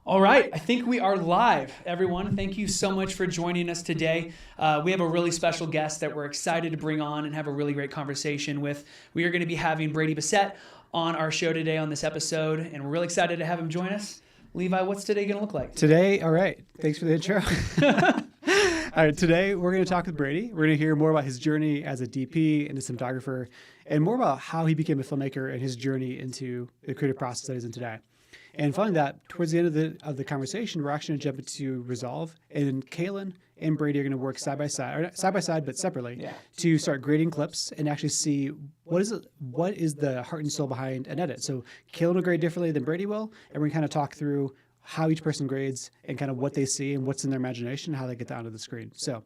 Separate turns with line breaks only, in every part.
All right, I think we are live, everyone. Thank you so much for joining us today. We have a really special guest that we're excited to bring on and have a really great conversation with. We are going to be having Brady Bassett on our show today on this episode, and we're really excited to have him join us. Levi, what's today going to look like?
Today, all right, thanks for the intro. All right, today we're going to talk with Brady. We're going to hear more about his journey as a DP and a cinematographer, and more about how he became a filmmaker and his journey into the creative process that he's in today. And following that, towards the end of the conversation, we're actually going to jump into Resolve, and Kaylin and Brady are going to work side by side, but separately, to start grading clips and actually see what is the heart and soul behind an edit. So Kaylin will grade differently than Brady will, and we're going to kind of talk through how each person grades and kind of what they see and what's in their imagination and how they get that onto the screen. So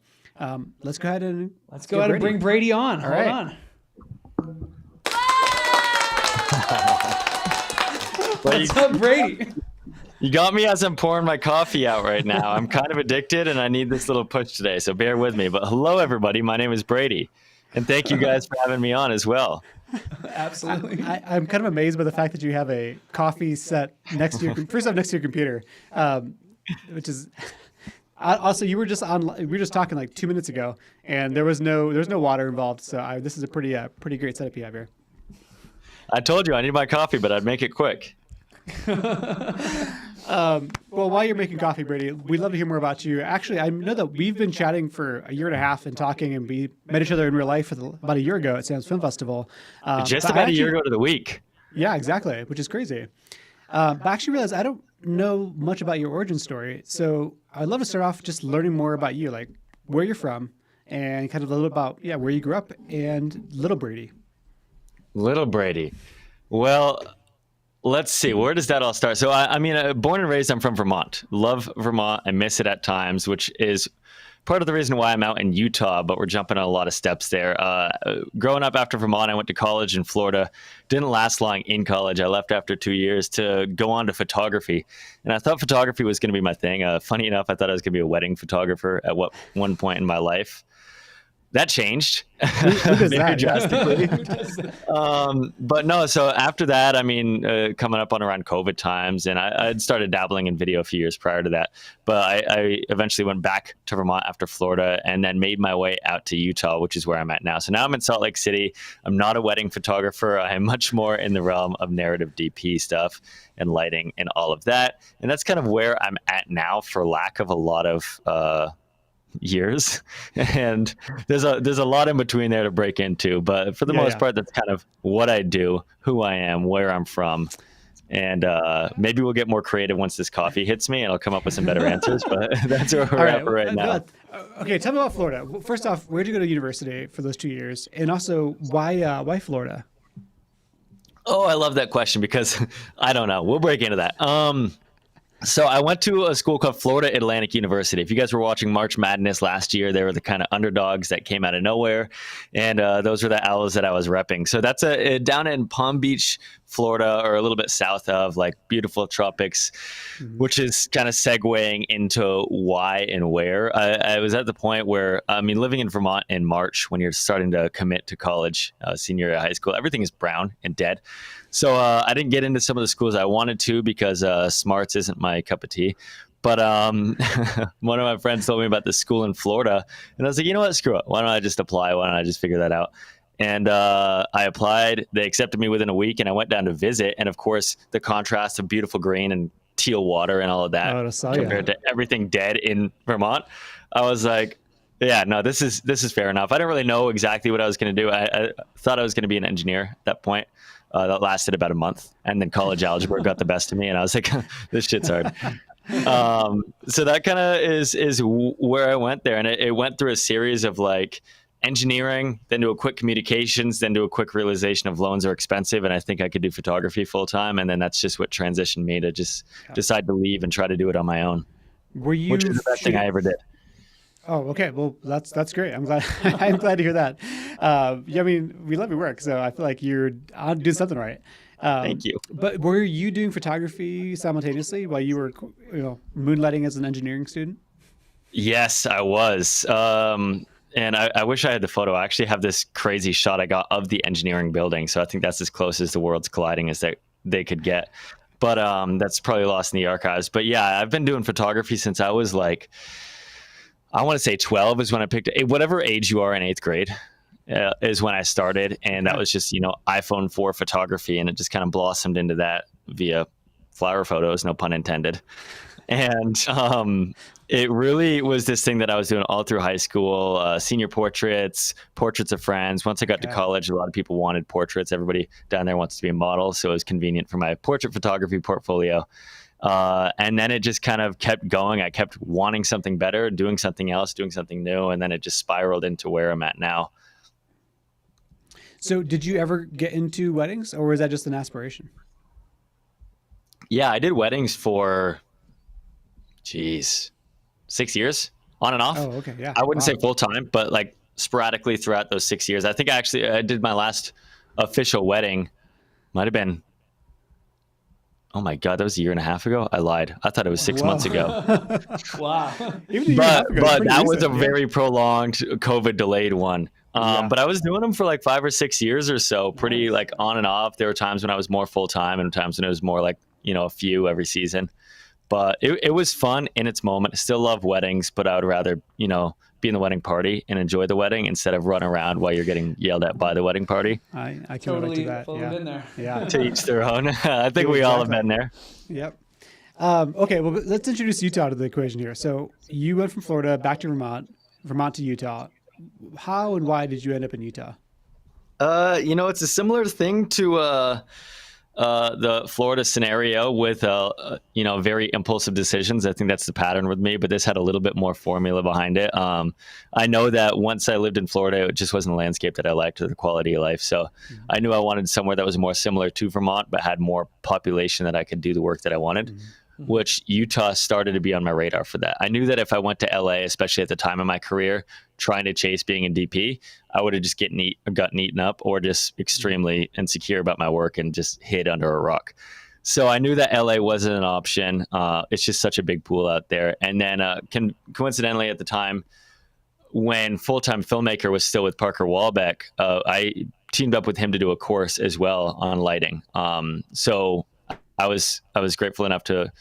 let's go ahead and
bring Brady on.
All
Hold
right.
on. What's up, Brady?
You got me as I'm pouring my coffee out right now. I'm kind of addicted and I need this little push today, so bear with me. But hello, everybody. My name is Brady, and thank you guys for having me on as well.
Absolutely.
I'm kind of amazed by the fact that you have a coffee set next to your next to your computer, which is also we were just talking like 2 minutes ago, and there was no water involved. So this is a pretty great setup you have here.
I told you I need my coffee, but I'd make it quick.
Well, while you're making coffee, Brady, we'd love to hear more about you. Actually, I know that we've been chatting for a year and a half and talking, and we met each other in real life about a year ago at Sam's Film Festival.
Just about a year ago to the week.
Yeah, exactly, which is crazy. But I actually realized I don't know much about your origin story, so I'd love to start off just learning more about you, like where you're from, and kind of a little about where you grew up, and little Brady.
Little Brady. Well, let's see. Where does that all start? So, I mean, born and raised, I'm from Vermont. Love Vermont. I miss it at times, which is part of the reason why I'm out in Utah, but we're jumping on a lot of steps there. Growing up after Vermont, I went to college in Florida. Didn't last long in college. I left after 2 years to go on to photography. And I thought photography was going to be my thing. Funny enough, I thought I was going to be a wedding photographer at one point in my life. That changed very drastically. But no, so after that, I mean, coming up on around COVID times, and I'd started dabbling in video a few years prior to that. But I eventually went back to Vermont after Florida and then made my way out to Utah, which is where I'm at now. So now I'm in Salt Lake City. I'm not a wedding photographer. I am much more in the realm of narrative DP stuff and lighting and all of that. And that's kind of where I'm at now, for lack of a lot of years, and there's a lot in between there to break into, but for the most part, that's kind of what I do, who I am, where I'm from, and maybe we'll get more creative once this coffee hits me and I'll come up with some better answers, but that's where we're at right now.
Okay, tell me about Florida. First off, where did you go to university for those 2 years, and also why Florida?
Oh, I love that question because I don't know. We'll break into that. So I went to a school called Florida Atlantic University. If you guys were watching March Madness last year, they were the kind of underdogs that came out of nowhere. And those were the Owls that I was repping. So that's down in Palm Beach, Florida, or a little bit south of, like, beautiful tropics, which is kind of segueing into why and where. I was at the point where, I mean, living in Vermont in March, when you're starting to commit to college, senior year of high school, everything is brown and dead. So I didn't get into some of the schools I wanted to because smarts isn't my cup of tea. But one of my friends told me about this school in Florida, and I was like, you know what, screw it. Why don't I just apply? Why don't I just figure that out? And I applied. They accepted me within a week, and I went down to visit. And of course, the contrast of beautiful green and teal water and all of that compared to everything dead in Vermont, I was like, yeah, no, this is fair enough. I didn't really know exactly what I was going to do. I thought I was going to be an engineer at that point. That lasted about a month, and then college algebra got the best of me, and I was like, this shit's hard. So that kind of is where I went there, and it went through a series of, like, engineering, then to a quick communications, then to a quick realization of loans are expensive, and I think I could do photography full time, and then that's just what transitioned me to just decide to leave and try to do it on my own. Which is the best thing I ever did.
Oh, okay. Well, that's great. I'm glad. I'm glad to hear that. I mean, we love your work, so I feel like you're doing something right.
Thank you.
But were you doing photography simultaneously while you were, moonlighting as an engineering student?
Yes, I was. And I wish I had the photo. I actually have this crazy shot I got of the engineering building, so I think that's as close as the worlds colliding as they could get. but that's probably lost in the archives. But yeah, I've been doing photography since I was like, I want to say 12 is when I picked it. Whatever age you are in 8th grade is when I started. And that was just, iPhone 4 photography. And it just kind of blossomed into that via flower photos, no pun intended. And it really was this thing that I was doing all through high school, senior portraits of friends. Once I got to college, a lot of people wanted portraits. Everybody down there wants to be a model. So it was convenient for my portrait photography portfolio. And then it just kind of kept going. I kept wanting something better, doing something else, doing something new. And then it just spiraled into where I'm at now.
So did you ever get into weddings, or was that just an aspiration?
Yeah, I did weddings for, 6 years on and off.
Oh, okay. Yeah.
I wouldn't say full time, but like sporadically throughout those 6 years. I think I did my last official wedding. Might've been, oh my God, that was a year and a half ago. I lied. I thought it was 6 months ago.
Wow.
But that was a very prolonged COVID delayed one. But I was doing them for like 5 or 6 years or so, pretty like on and off. There were times when I was more full time and times when it was more like, a few every season. But it was fun in its moment. I still love weddings, but I would rather, be in the wedding party and enjoy the wedding instead of run around while you're getting yelled at by the wedding party.
I can
Totally
relate to that.
been there.
Yeah.
To each their own. I think we all have been there.
Yep. Okay, well, let's introduce Utah to the equation here. So you went from Florida back to Vermont to Utah. How and why did you end up in Utah?
It's a similar thing to the Florida scenario with, very impulsive decisions. I think that's the pattern with me, but this had a little bit more formula behind it. I know that once I lived in Florida, it just wasn't the landscape that I liked or the quality of life. So I knew I wanted somewhere that was more similar to Vermont, but had more population that I could do the work that I wanted. Which Utah started to be on my radar for that. I knew that if I went to LA, especially at the time of my career, trying to chase being a DP, I would have just gotten eaten up or just extremely insecure about my work and just hid under a rock. So I knew that LA wasn't an option. It's just such a big pool out there. And then coincidentally at the time, when full-time filmmaker was still with Parker Walbeck, I teamed up with him to do a course as well on lighting. So I was grateful enough to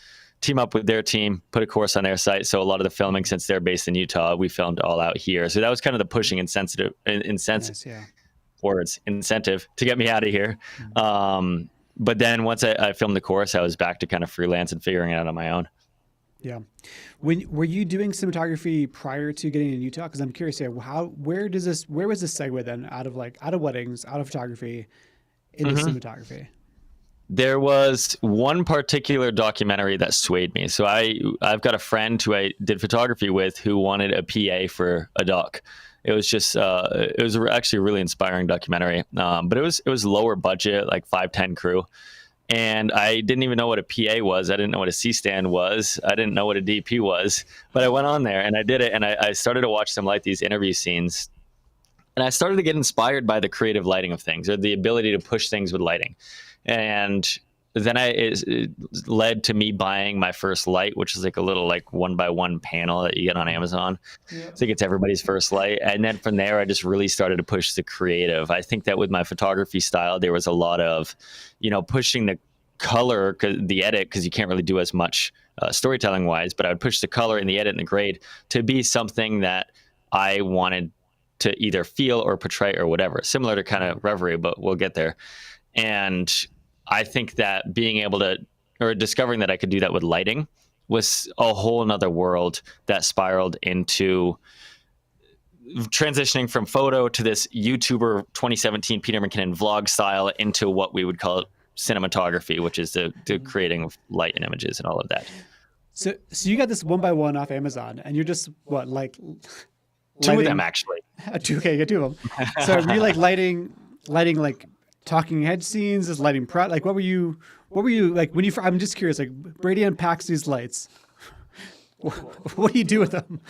team up with their team, put a course on their site. So a lot of the filming, since they're based in Utah, we filmed all out here. So that was kind of the pushing incentive to get me out of here. But then once I filmed the course, I was back to kind of freelance and figuring it out on my own.
Yeah. Were you doing cinematography prior to getting in Utah? Because I'm curious here, where was this segue then out of weddings, out of photography into cinematography?
There was one particular documentary that swayed me. So I've got a friend who I did photography with who wanted a PA for a doc. It was just it was actually a really inspiring documentary, but it was lower budget, like 5-10 crew, and I didn't even know what a PA was. I didn't know what a C-stand was. I didn't know what a DP was. But I went on there and I did it, and I started to watch them light these interview scenes, and I started to get inspired by the creative lighting of things, or the ability to push things with lighting. And then it led to me buying my first light, which is like a little 1x1 panel that you get on Amazon. I think it's everybody's first light. And then from there, I just really started to push the creative. I think that with my photography style, there was a lot of, pushing the color, the edit, because you can't really do as much storytelling wise, but I would push the color and the edit and the grade to be something that I wanted to either feel or portray or whatever, similar to kind of Reverie, but we'll get there. And I think that being able to, or discovering that I could do that with lighting was a whole nother world that spiraled into transitioning from photo to this YouTuber 2017 Peter McKinnon vlog style into what we would call cinematography, which is the creating of light and images and all of that.
So you got this 1x1 off Amazon, and you're just
two of them actually.
Okay, you got two of them. So are you lighting like talking head scenes, just lighting what were you like when you? I'm just curious. Like Brady unpacks these lights. What do you do with them?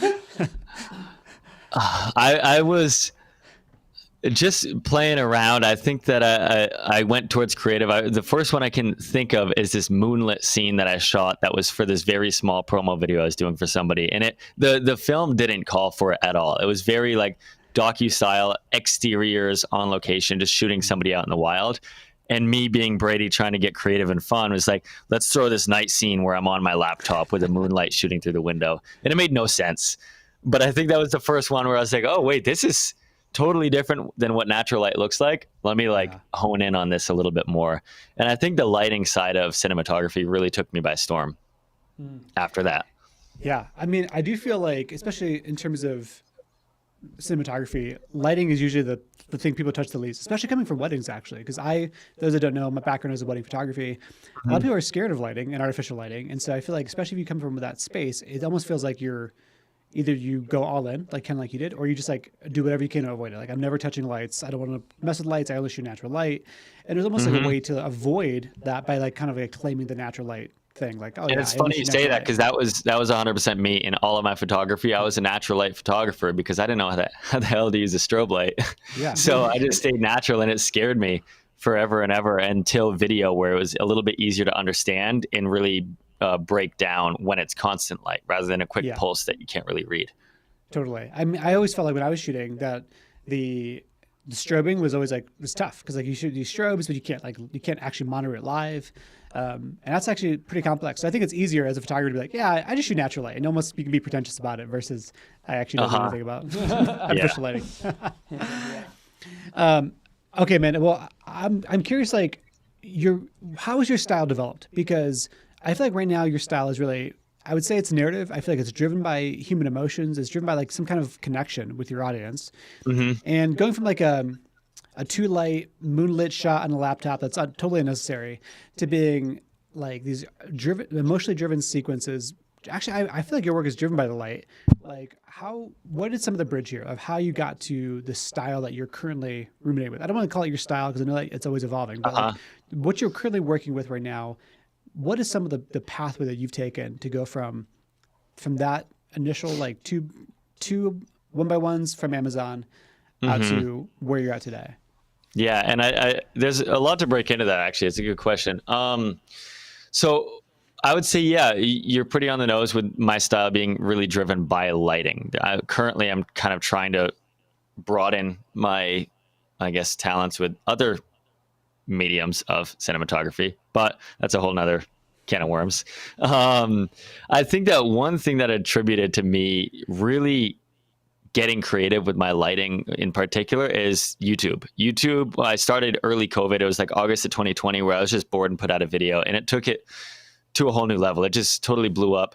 I was just playing around. I think that I went towards creative. The first one I can think of is this moonlit scene that I shot that was for this very small promo video I was doing for somebody. And the film didn't call for it at all. It was very docu-style exteriors on location, just shooting somebody out in the wild. And me being Brady trying to get creative and fun was like, let's throw this night scene where I'm on my laptop with the moonlight shooting through the window. And it made no sense. But I think that was the first one where I was like, oh, wait, this is totally different than what natural light looks like. Let me hone in on this a little bit more. And I think the lighting side of cinematography really took me by storm after that.
Yeah. I mean, I do feel like, especially in terms of cinematography, lighting is usually the thing people touch the least, especially coming from weddings, actually. Because those that don't know, my background is in wedding photography. A lot of people are scared of lighting and artificial lighting. And so I feel like, especially if you come from that space, it almost feels like either you go all in, like kind of like you did, or you just like do whatever you can to avoid it. Like, I'm never touching lights. I don't want to mess with lights. I only shoot natural light. And there's almost like a way to avoid that by like kind of like claiming the natural light thing. Like, oh,
and it's funny you say that, because that was 100% me in all of my photography. I was a natural light photographer because I didn't know how the hell to use a strobe light.
Yeah.
So I just stayed natural, and it scared me forever and ever until video, where it was a little bit easier to understand and really break down when it's constant light rather than a quick pulse that you can't really read.
Totally. I mean, I always felt like when I was shooting that the strobing was always was tough, because like you shoot these strobes, but you can't actually monitor it live. And that's actually pretty complex. So I think it's easier as a photographer to be like, yeah, I just shoot natural light, and almost you can be pretentious about it versus I actually don't know anything about artificial lighting. Okay, man. Well, I'm curious, like how is your style developed? Because I feel like right now your style is really, I would say it's narrative. I feel like it's driven by human emotions. It's driven by like some kind of connection with your audience. And going from like a 2-light moonlit shot on a laptop that's totally unnecessary to being like these emotionally driven sequences. Actually, I feel like your work is driven by the light. Like what is some of the bridge here of how you got to the style that you're currently ruminating with? I don't want to call it your style, because I know that it's always evolving, but like, what you're currently working with right now, what is some of the pathway that you've taken to go from that initial like two 1x1s from Amazon out to where you're at today?
Yeah, and I there's a lot to break into that, actually. It's a good question. So I would say, yeah, you're pretty on the nose with my style being really driven by lighting. Currently, I'm kind of trying to broaden my, I guess, talents with other mediums of cinematography, but that's a whole nother can of worms. I think that one thing that attributed to me really getting creative with my lighting in particular is YouTube. I started early COVID. It was like August of 2020, where I was just bored and put out a video, and it took it to a whole new level. It just totally blew up,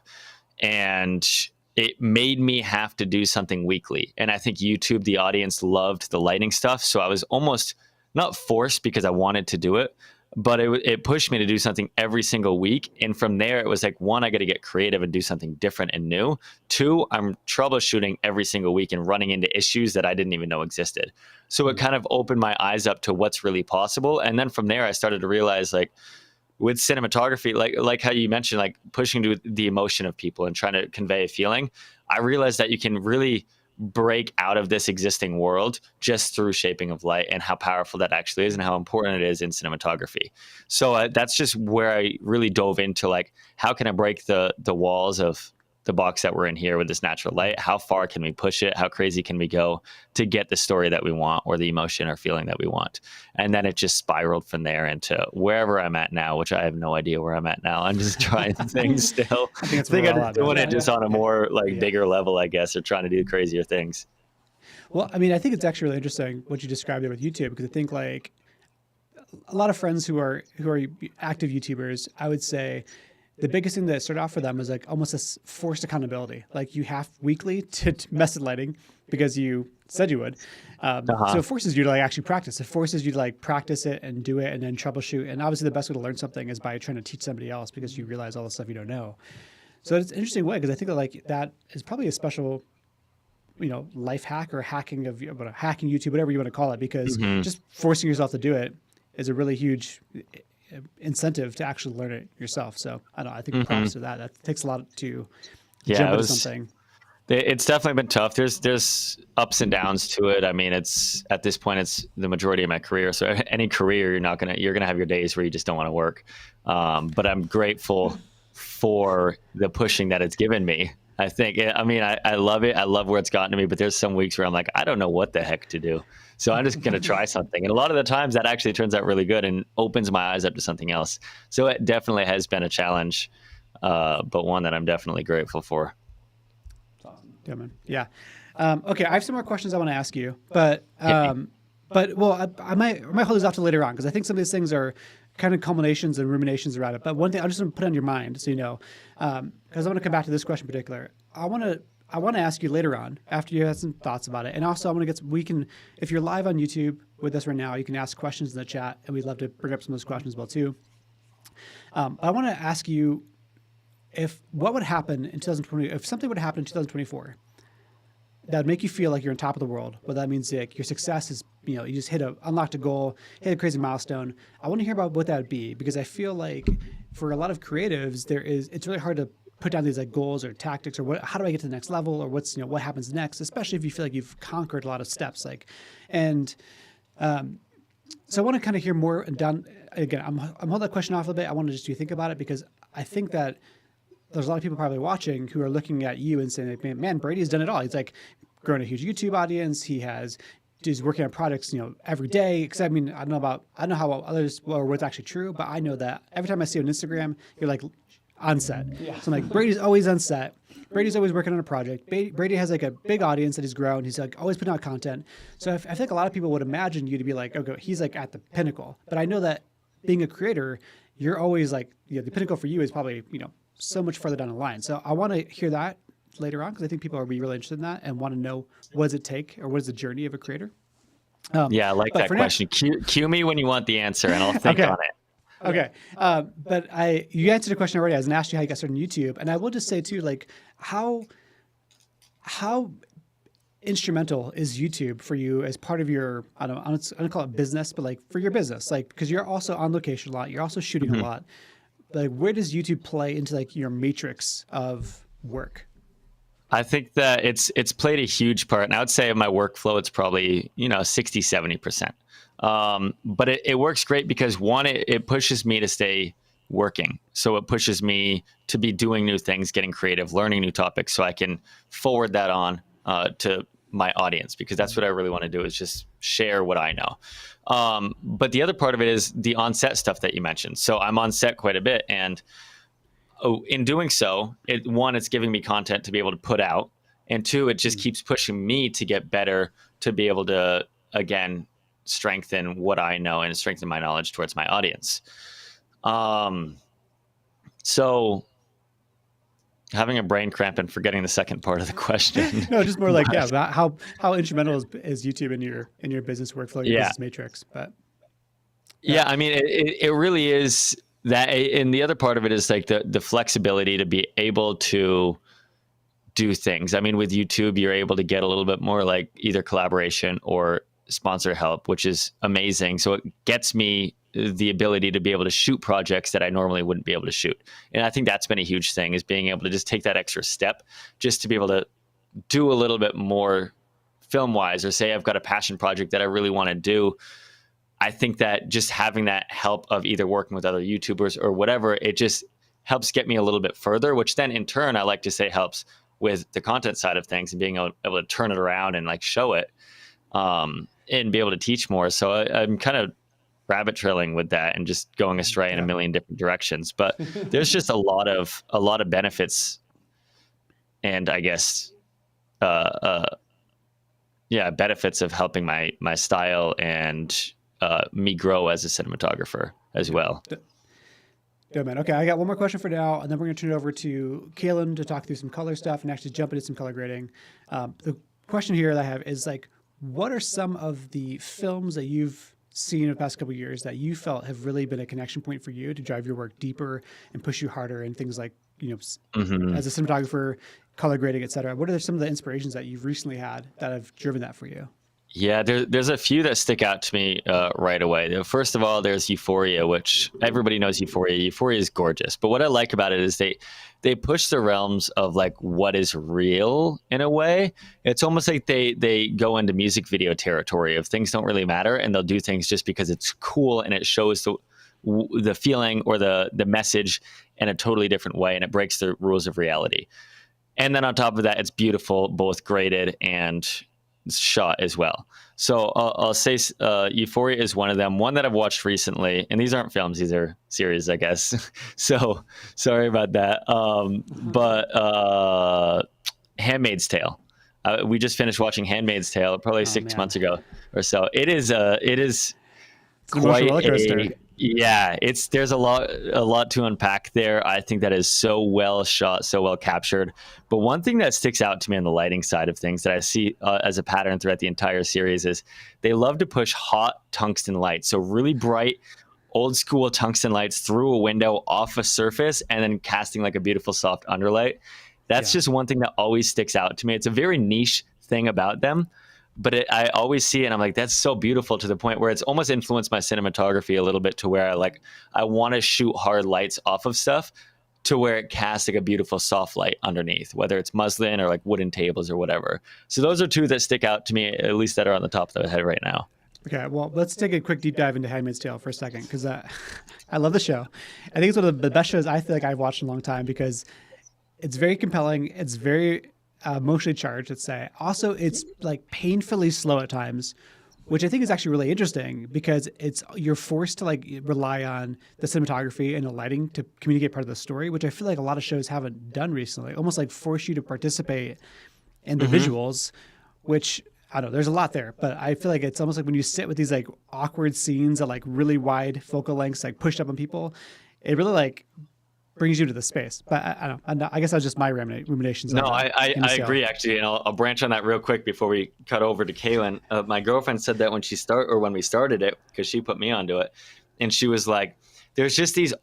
and it made me have to do something weekly. And I think YouTube, the audience loved the lighting stuff. So I was almost not forced because I wanted to do it, but it pushed me to do something every single week. And from there, it was like, one, I got to get creative and do something different and new. Two, I'm troubleshooting every single week and running into issues that I didn't even know existed. So it kind of opened my eyes up to what's really possible. And then from there, I started to realize, like, with cinematography, like how you mentioned, like pushing to the emotion of people and trying to convey a feeling, I realized that you can really break out of this existing world just through shaping of light, and how powerful that actually is and how important it is in cinematography. So that's just where I really dove into, like, how can I break the walls of the box that we're in here with this natural light? How far can we push it? How crazy can we go to get the story that we want, or the emotion or feeling that we want? And then it just spiraled from there into wherever I'm at now, which I have no idea where I'm at now. I'm just trying things still. I think I'm just doing it just on a more bigger level, I guess, or trying to do crazier things.
Well, I mean, I think it's actually really interesting what you described there with YouTube, because I think like a lot of friends who are active YouTubers, I would say the biggest thing that started off for them was like almost this forced accountability. Like, you have weekly to mess with lighting because you said you would. So it forces you to like actually practice. It forces you to like practice it and do it and then troubleshoot. And obviously the best way to learn something is by trying to teach somebody else, because you realize all the stuff you don't know. So it's an interesting way, because I think that like that is probably a special, life hack or hacking YouTube, whatever you want to call it, because just forcing yourself to do it is a really huge incentive to actually learn it yourself. So I think props to that. That takes a lot to jump into something.
It's definitely been tough. There's ups and downs to it. I mean, it's at this point, it's the majority of my career. So any career, you're gonna have your days where you just don't want to work. But I'm grateful for the pushing that it's given me I think, I mean, I love it. I love where it's gotten to me, but there's some weeks where I'm like, I don't know what the heck to do. So I'm just going to try something. And a lot of the times that actually turns out really good and opens my eyes up to something else. So it definitely has been a challenge, but one that I'm definitely grateful for.
Yeah, man. Yeah. Okay, I have some more questions I want to ask you, but well, I might hold these off to later on because I think some of these things are kind of culminations and ruminations around it. But one thing I just want to put on your mind, so you know, because I want to come back to this question in particular. I want to ask you later on after you have some thoughts about it, and also I want to if you're live on YouTube with us right now, you can ask questions in the chat, and we'd love to bring up some of those questions as well too. I want to ask you what would happen in 2020 if something would happen in 2024 that would make you feel like you're on top of the world. Well, that means like your success is, you know, you just unlocked a goal, hit a crazy milestone. I want to hear about what that would be, because I feel like for a lot of creatives, it's really hard to put down these like goals or tactics or how do I get to the next level, or what happens next, especially if you feel like you've conquered a lot of steps. So I want to kind of hear more. And down again, I'm holding that question off a little bit. I want to just think about it, because I think that there's a lot of people probably watching who are looking at you and saying, like, man, Brady's done it all. He's like grown a huge YouTube audience. He's working on projects, every day. Because I don't know how others or what's actually true, but I know that every time I see you on Instagram, you're like on set. Yeah. So I'm like, Brady's always on set. Brady's always working on a project. Brady has like a big audience that he's grown. He's like always putting out content. So I think a lot of people would imagine you to be like, okay, he's like at the pinnacle. But I know that being a creator, you're always like, the pinnacle for you is probably, so much further down the line. So I want to hear that later on, because I think people are really interested in that and want to know, what does it take, or what is the journey of a creator?
Yeah, I like that question. Cue me when you want the answer, and I'll think on it.
Okay. But you answered a question already. I was going to ask you how you got started on YouTube. And I will just say too, like how instrumental is YouTube for you as part of your, I don't call it business, but like for your business, like, because you're also on location a lot. You're also shooting a lot. Like, where does YouTube play into like your matrix of work?
I think that it's played a huge part. And I would say of my workflow, it's probably, 60, 70%. But it works great because one, it pushes me to stay working. So it pushes me to be doing new things, getting creative, learning new topics, so I can forward that on to my audience, because that's what I really want to do, is just share what I know. But the other part of it is the on-set stuff that you mentioned. So I'm on set quite a bit, and in doing so, it's giving me content to be able to put out, and two, it just keeps pushing me to get better, to be able to, again, strengthen what I know and strengthen my knowledge towards my audience. So having a brain cramp and forgetting the second part of the question.
No, just more like, how instrumental is YouTube in your business workflow, your business matrix? But
yeah, I mean, it really is that. And the other part of it is like the flexibility to be able to do things. I mean, with YouTube, you're able to get a little bit more like either collaboration or sponsor help, which is amazing. So it gets me the ability to be able to shoot projects that I normally wouldn't be able to shoot. And I think that's been a huge thing, is being able to just take that extra step just to be able to do a little bit more film wise, or say I've got a passion project that I really want to do. I think that just having that help of either working with other YouTubers or whatever, it just helps get me a little bit further, which then in turn, I like to say helps with the content side of things and being able to turn it around and like show it, and be able to teach more. So I'm kind of rabbit trailing with that and just going astray in a million different directions. But there's just a lot of benefits, and I guess, benefits of helping my style and me grow as a cinematographer as well.
Yeah, man. Okay, I got one more question for now, and then we're going to turn it over to Kalen to talk through some color stuff and actually jump into some color grading. The question here that I have is like, what are some of the films that you've seen in the past couple of years that you felt have really been a connection point for you to drive your work deeper and push you harder in things like, as a cinematographer, color grading, et cetera? What are some of the inspirations that you've recently had that have driven that for you?
Yeah, there's a few that stick out to me right away. First of all, there's Euphoria, which everybody knows Euphoria. Euphoria is gorgeous. But what I like about it is they push the realms of like what is real in a way. It's almost like they go into music video territory of things don't really matter, and they'll do things just because it's cool and it shows the feeling or the message in a totally different way, and it breaks the rules of reality. And then on top of that, it's beautiful, both graded and shot as well. So I'll say Euphoria is one of them. One that I've watched recently, and these aren't films; these are series, I guess. So sorry about that. But Handmaid's Tale. We just finished watching Handmaid's Tale probably 6 months ago or so. It is quite
roller coaster.
There's a lot to unpack there. I think that is so well shot, so well captured. But one thing that sticks out to me on the lighting side of things that I see as a pattern throughout the entire series is they love to push hot tungsten lights. So really bright, old school tungsten lights through a window off a surface and then casting like a beautiful soft underlight. That's just one thing that always sticks out to me. It's a very niche thing about them. But I always see it and I'm like, that's so beautiful, to the point where it's almost influenced my cinematography a little bit, to where I want to shoot hard lights off of stuff to where it casts like a beautiful soft light underneath, whether it's muslin or like wooden tables or whatever. So those are two that stick out to me, at least that are on the top of the head right now.
Okay, well, let's take a quick deep dive into Handmaid's Tale for a second, because I love the show. I think it's one of the best shows I feel like I've watched in a long time, because it's very compelling. It's very emotionally charged, let's say. Also, it's like painfully slow at times, which I think is actually really interesting, because you're forced to like rely on the cinematography and the lighting to communicate part of the story, which I feel like a lot of shows haven't done recently. Almost like force you to participate in the visuals, which I don't know, there's a lot there, but I feel like it's almost like when you sit with these like awkward scenes at like really wide focal lengths, like pushed up on people, it really like brings you to the space. But I don't know. I guess that's just my ruminations.
No, I agree, actually. And I'll branch on that real quick before we cut over to Kaylin. My girlfriend said that when we started it, because she put me onto it. And she was like, there's just these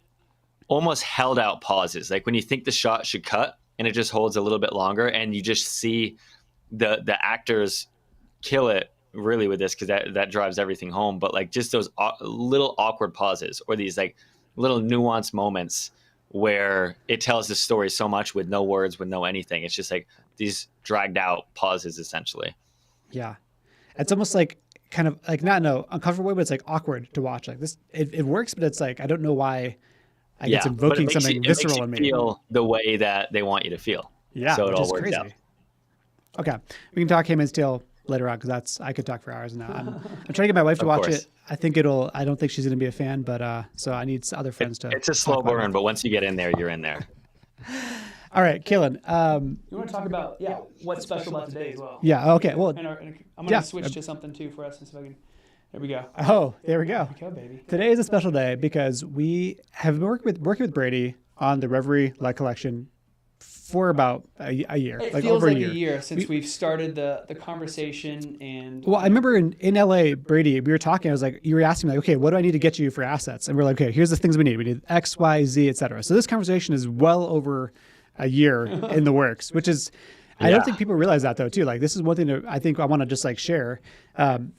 almost held out pauses. Like when you think the shot should cut and it just holds a little bit longer, and you just see the actors kill it really with this, because that drives everything home. But like just those little awkward pauses, or these like little nuanced moments where it tells the story so much with no words, with no anything. It's just like these dragged out pauses, essentially.
Yeah. It's almost like kind of like, not in an uncomfortable way, but it's like awkward to watch. Like this, it works, but it's like, I don't know why it's invoking something visceral in me.
Feel the way that they want you to feel.
Yeah.
So it all works
crazy.
out.
Okay. We can talk Handmaid's Tale later on, because I could talk for hours now. I'm trying to get my wife to watch it. I don't think she's going to be a fan, but so I need other friends to.
It's a slow burn, but once you get in there, you're in there.
All right, Kaylin.
You want to talk about what's special about today as well?
Yeah. Okay. Well,
and I'm going to switch to something too for us. There we go.
Oh, there we go.
There we go, baby.
Today is a special day because we have been working with Brady on the REVERIE light collection for about a year.
It feels like a year since we've started the conversation. And
well, I remember in LA, Brady, we were talking. I was like, you were asking me like, okay, what do I need to get you for assets? And we're like, okay, here's the things we need. We need X, Y, Z, etc. So this conversation is well over a year in the works, which is, I don't think people realize that though too. Like this is one thing that I think I want to just like share,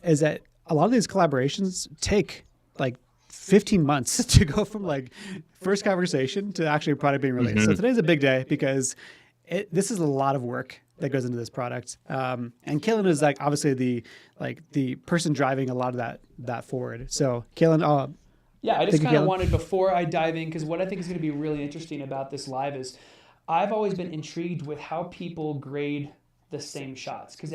is that a lot of these collaborations take like 15 months to go from like first conversation to actually a product being released. So today's a big day because this is a lot of work that goes into this product. And Kaylin is like obviously the person driving a lot of that forward. So Kaylin,
I just kind of wanted, before I dive in, because what I think is going to be really interesting about this live is I've always been intrigued with how people grade the same shots, because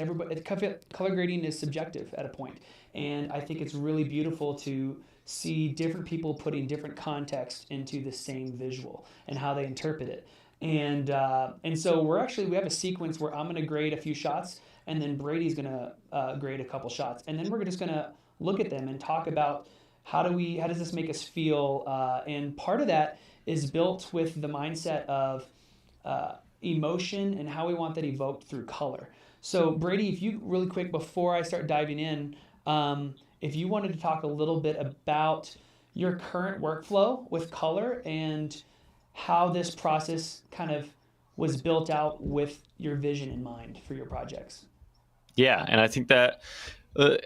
color grading is subjective at a point. And I think it's really beautiful to see different people putting different context into the same visual and how they interpret it. And so we have a sequence where I'm going to grade a few shots, and then Brady's going to grade a couple shots, and then we're just going to look at them and talk about how does this make us feel. And part of that is built with the mindset of emotion and how we want that evoked through color. So Brady, if you really quick before I start diving in, if you wanted to talk a little bit about your current workflow with color and how this process kind of was built out with your vision in mind for your projects.
Yeah, and I think that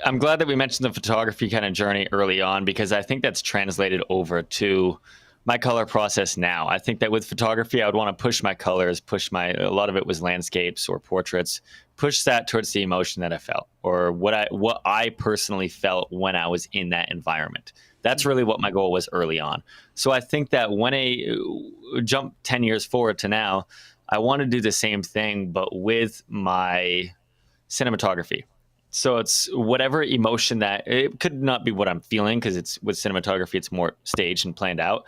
I'm glad that we mentioned the photography kind of journey early on, because I think that's translated over to my color process now. I think that with photography, I would want to push my colors, a lot of it was landscapes or portraits, push that towards the emotion that I felt, or what I personally felt when I was in that environment. That's really what my goal was early on. So I think that when jump 10 years forward to now, I want to do the same thing, but with my cinematography. So it's whatever emotion that it could not be what I'm feeling, because it's with cinematography, it's more staged and planned out.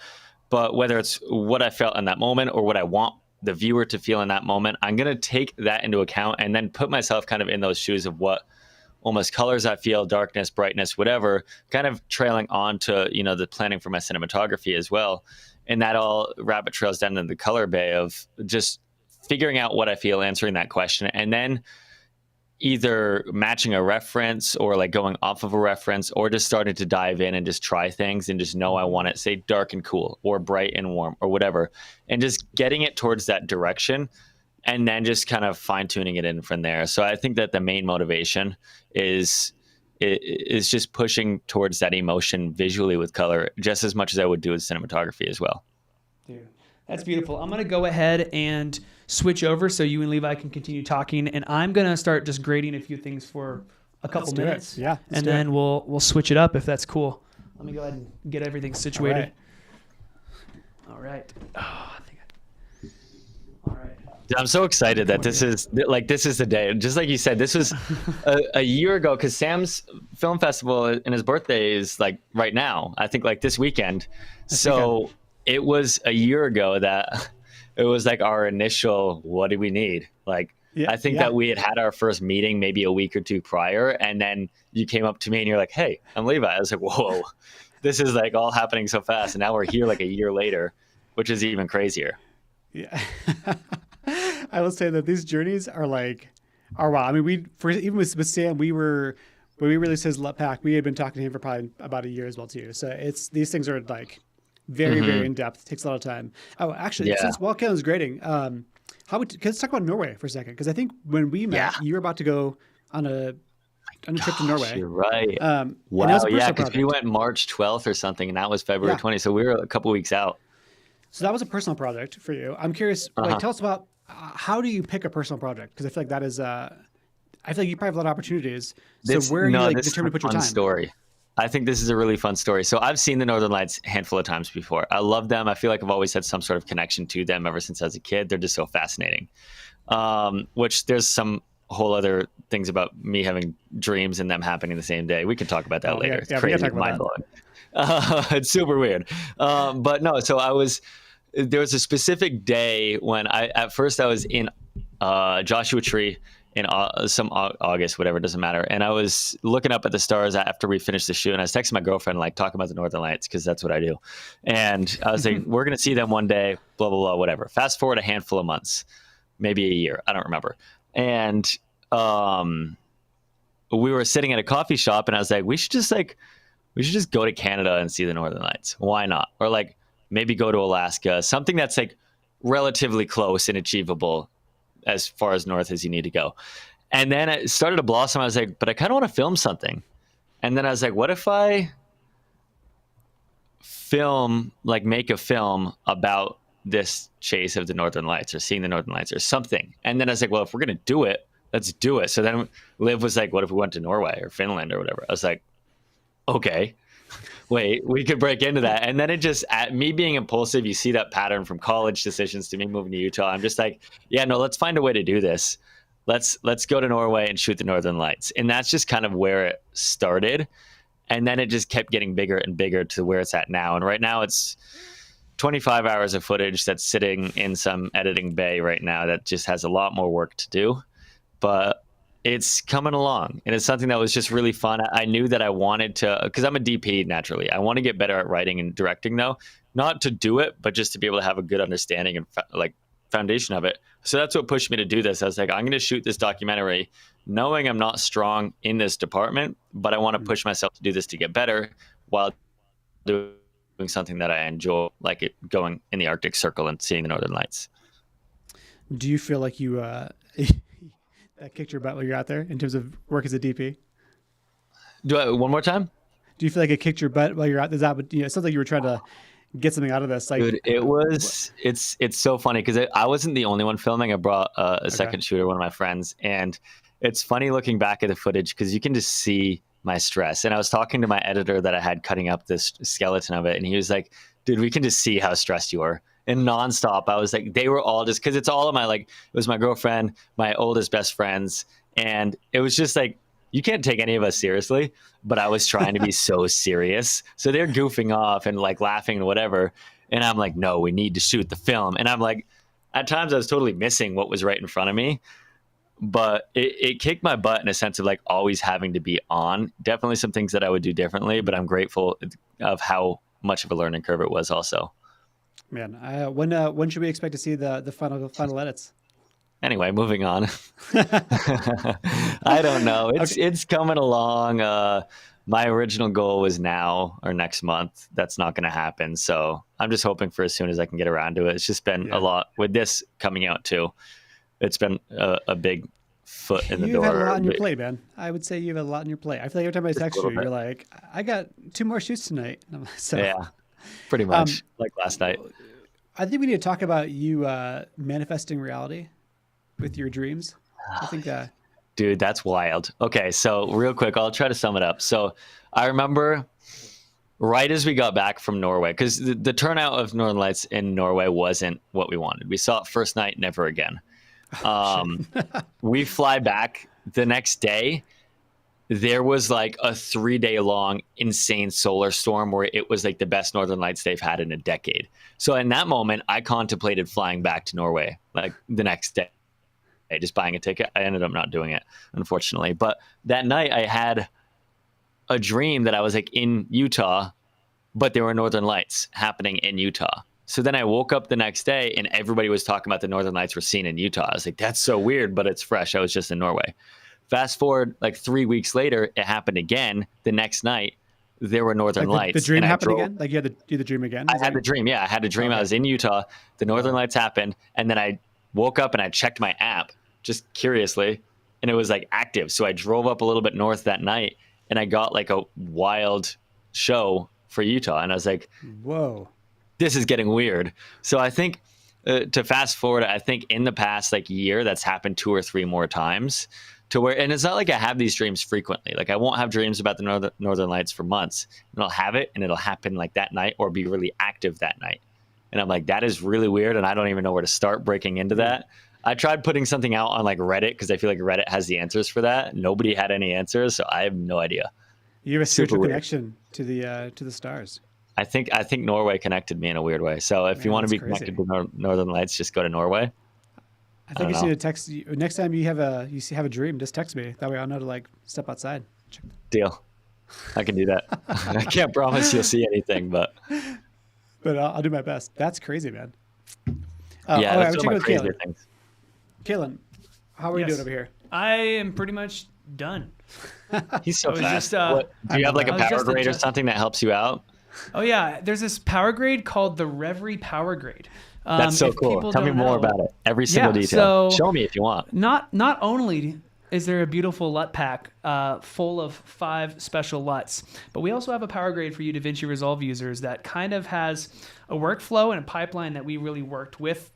But whether it's what I felt in that moment or what I want the viewer to feel in that moment, I'm going to take that into account and then put myself kind of in those shoes of what almost colors I feel, darkness, brightness, whatever, kind of trailing on to, the planning for my cinematography as well. And that all rabbit trails down into the color bay of just figuring out what I feel, answering that question, and then either matching a reference or like going off of a reference, or just starting to dive in and just try things and just know I want it, say, dark and cool or bright and warm or whatever, and just getting it towards that direction, and then just kind of fine tuning it in from there. So I think that the main motivation is just pushing towards that emotion visually with color, just as much as I would do with cinematography as well.
Dude, that's beautiful. I'm going to go ahead and switch over so you and Levi can continue talking, and I'm going to start just grading a few things for a couple minutes.
Yeah.
And then we'll switch it up if that's cool. Let me go ahead and get everything situated. All right. Oh, all right.
I'm so excited that this is the day. Just like you said, this was a year ago, because Sam's film festival and his birthday is like right now, I think like this weekend. So it was a year ago that it was like our initial, what do we need? Like, I think that we had our first meeting maybe a week or two prior. And then you came up to me and you're like, hey, I'm Levi. I was like, whoa, this is like all happening so fast. And now we're here like a year later, which is even crazier.
Yeah. I will say that these journeys are wow. I mean, even with Sam, when we released his Let Pack, we had been talking to him for probably about a year as well too. So these things are like very, very in depth. It takes a lot of time. Oh, actually, since Kevin's grading, let's talk about Norway for a second, because I think when we met, you were about to go on a trip to Norway.
You're right.
Wow.
Yeah, because we went March 12th or something, and that was February 20th. So we were a couple weeks out.
So that was a personal project for you. I'm curious, tell us about how do you pick a personal project? Because I feel like that is, I feel like you probably have a lot of opportunities. So where are you determined to put your time?
Story. I think this is a really fun story. So I've seen the Northern Lights a handful of times before. I love them. I feel like I've always had some sort of connection to them ever since I was a kid. They're just so fascinating. Which there's some whole other things about me having dreams and them happening the same day. We can talk about that later. It's crazy, mind-blowing. It's super weird. But no, so there was a specific day when at first I was in Joshua Tree in some August, whatever, it doesn't matter. And I was looking up at the stars after we finished the shoot, and I was texting my girlfriend, like, talking about the Northern Lights, because that's what I do. And I was like, we're going to see them one day, blah, blah, blah, whatever. Fast forward a handful of months, maybe a year, I don't remember. And we were sitting at a coffee shop, and I was like, we should just go to Canada and see the Northern Lights. Why not? Or like maybe go to Alaska, something that's like relatively close and achievable as far as north as you need to go. And then it started to blossom. I was like, but I kind of want to film something. And then I was like, what if I make a film about this chase of the Northern Lights, or seeing the Northern Lights, or something. And then I was like, well, if we're going to do it, let's do it. So then Liv was like, what if we went to Norway or Finland or whatever? I was like, okay, wait, we could break into that. And then it just, at me being impulsive, you see that pattern from college decisions to me moving to Utah. I'm just like, yeah, no, let's find a way to do this. Let's go to Norway and shoot the Northern Lights. And that's just kind of where it started. And then it just kept getting bigger and bigger to where it's at now. And right now it's 25 hours of footage that's sitting in some editing bay right now that just has a lot more work to do. But it's coming along, and it's something that was just really fun. I knew that I wanted to, because I'm a DP naturally. I want to get better at writing and directing, though, not to do it, but just to be able to have a good understanding and foundation of it. So that's what pushed me to do this. I was like, I'm going to shoot this documentary knowing I'm not strong in this department, but I want to push myself to do this to get better while doing something that I enjoy, like going in the Arctic Circle and seeing the Northern Lights.
Do you feel like you that kicked your butt while you're out there in terms of work as a DP?
One more time?
Do you feel like it kicked your butt while you're out? Is that what, it sounds like you were trying to get something out of this. Like,
dude, it's so funny because I wasn't the only one filming. I brought a second shooter, one of my friends, and it's funny looking back at the footage because you can just see my stress. And I was talking to my editor that I had cutting up this skeleton of it, and he was like, dude, we can just see how stressed you are. and nonstop. I was like, they were all just, because it's all of my, like, it was my girlfriend, my oldest best friends. And it was just like, you can't take any of us seriously, but I was trying to be so serious. So they're goofing off and like laughing and whatever. And I'm like, no, we need to shoot the film. And I'm like, at times I was totally missing what was right in front of me, but it kicked my butt in a sense of like always having to be on. Definitely some things that I would do differently, but I'm grateful of how much of a learning curve it was also.
Man, when should we expect to see the final edits?
Anyway, moving on. I don't know. It's coming along. My original goal was now or next month. That's not going to happen. So I'm just hoping for as soon as I can get around to it. It's just been a lot with this coming out too. It's been a big foot in the door.
You've had a lot on your plate, man. I would say you have a lot on your plate. I feel like every time I text you, you're like, I got 2 more shoots tonight. So,
yeah, pretty much like last night.
I think we need to talk about you manifesting reality with your dreams. I think
dude, that's wild. Okay, so real quick, I'll try to sum it up. So I remember right as we got back from Norway, because the turnout of Northern Lights in Norway wasn't what we wanted. We saw it first night, never again. We fly back the next day. There was like a 3-day long insane solar storm where it was like the best Northern Lights they've had in a decade. So in that moment, I contemplated flying back to Norway like the next day. Just buying a ticket. I ended up not doing it, unfortunately. But that night I had a dream that I was like in Utah, but there were Northern Lights happening in Utah. So then I woke up the next day and everybody was talking about the Northern Lights were seen in Utah. I was like, that's so weird, but it's fresh. I was just in Norway. Fast forward like 3 weeks later, it happened again. The next night, there were Northern Lights.
The dream happened again? Like you had to do the dream again?
I had the dream. Yeah, I had a dream. Okay. I was in Utah. The Northern Lights happened. And then I woke up and I checked my app just curiously, and it was like active. So I drove up a little bit north that night and I got like a wild show for Utah. And I was like,
whoa,
this is getting weird. So I think to fast forward, I think in the past like year, that's happened 2 or 3 more times to where, and it's not like I have these dreams frequently. Like I won't have dreams about the Northern Lights for months, and I'll have it and it'll happen like that night or be really active that night. And I'm like, that is really weird. And I don't even know where to start breaking into that. I tried putting something out on like Reddit because I feel like Reddit has the answers for that. Nobody had any answers, so I have no idea.
You have a spiritual connection to the stars.
I think Norway connected me in a weird way. So if you want to be connected to Northern Lights, just go to Norway.
I think you just need to text you next time you have a dream. Just text me. That way I'll know to like step outside.
Deal. I can do that. I can't promise you'll see anything, but
I'll do my best. That's crazy, man.
Yeah, that's one of my crazier things.
Kaylin, how are you doing over here?
I am pretty much done.
He's so fast. Do you have like a power grade or something that helps you out?
Oh yeah, there's this power grade called the REVERIE power grade.
That's so cool. Tell me more about it. Every single detail.
So
show me if you want.
Not only is there a beautiful LUT pack full of 5 special LUTs, but we also have a power grade for you DaVinci Resolve users that kind of has a workflow and a pipeline that we really worked with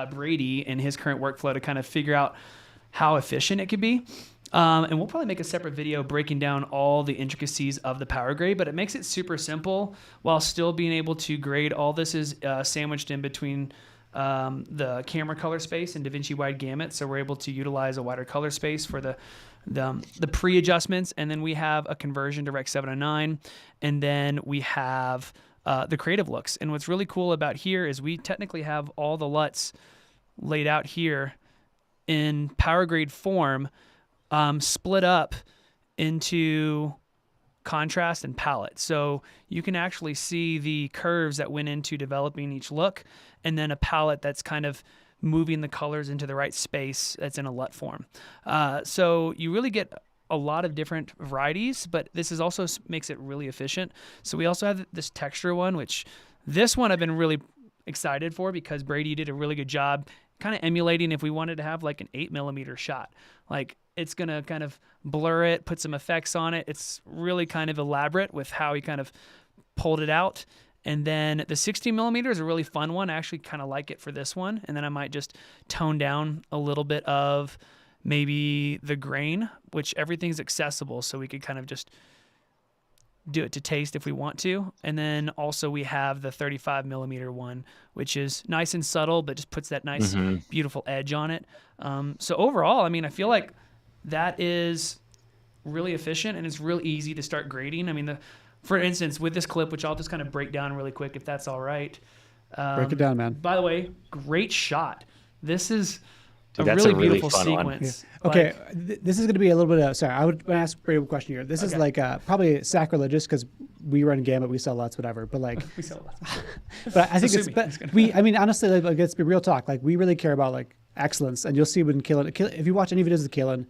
Brady in his current workflow to kind of figure out how efficient it could be. And we'll probably make a separate video breaking down all the intricacies of the power grade, but it makes it super simple while still being able to grade. All this is sandwiched in between the camera color space and DaVinci wide gamut, so we're able to utilize a wider color space for the pre-adjustments. And then we have a conversion to Rec 709, and then we have the creative looks. And what's really cool about here is we technically have all the LUTs laid out here in power grade form, split up into contrast and palette. So you can actually see the curves that went into developing each look, and then a palette that's kind of moving the colors into the right space that's in a LUT form. So you really get a lot of different varieties, but this is also makes it really efficient. So we also have this texture one, which this one I've been really excited for because Brady did a really good job kind of emulating if we wanted to have like an 8mm shot. Like it's going to kind of blur it, put some effects on it. It's really kind of elaborate with how he kind of pulled it out. And then the 16mm is a really fun one. I actually kind of like it for this one. And then I might just tone down a little bit of maybe the grain, which everything's accessible. So we could kind of just do it to taste if we want to. And then also we have the 35 millimeter one, which is nice and subtle, but just puts that nice, beautiful edge on it. So overall, I mean, I feel like that is really efficient and it's real easy to start grading. I mean, for instance, with this clip, which I'll just kind of break down really quick, if that's all right.
Break it down, man.
By the way, great shot. This is
Dude,
a really beautiful sequence.
Yeah. Okay, this is going to be a little bit of, sorry, I would ask Brady a question here. This is like probably sacrilegious because we run Gamut, we sell lots, whatever. But like,
we sell lots.
But I think I mean, honestly, like, let's be real talk. Like, we really care about like excellence, and you'll see when if you watch any videos of Kalen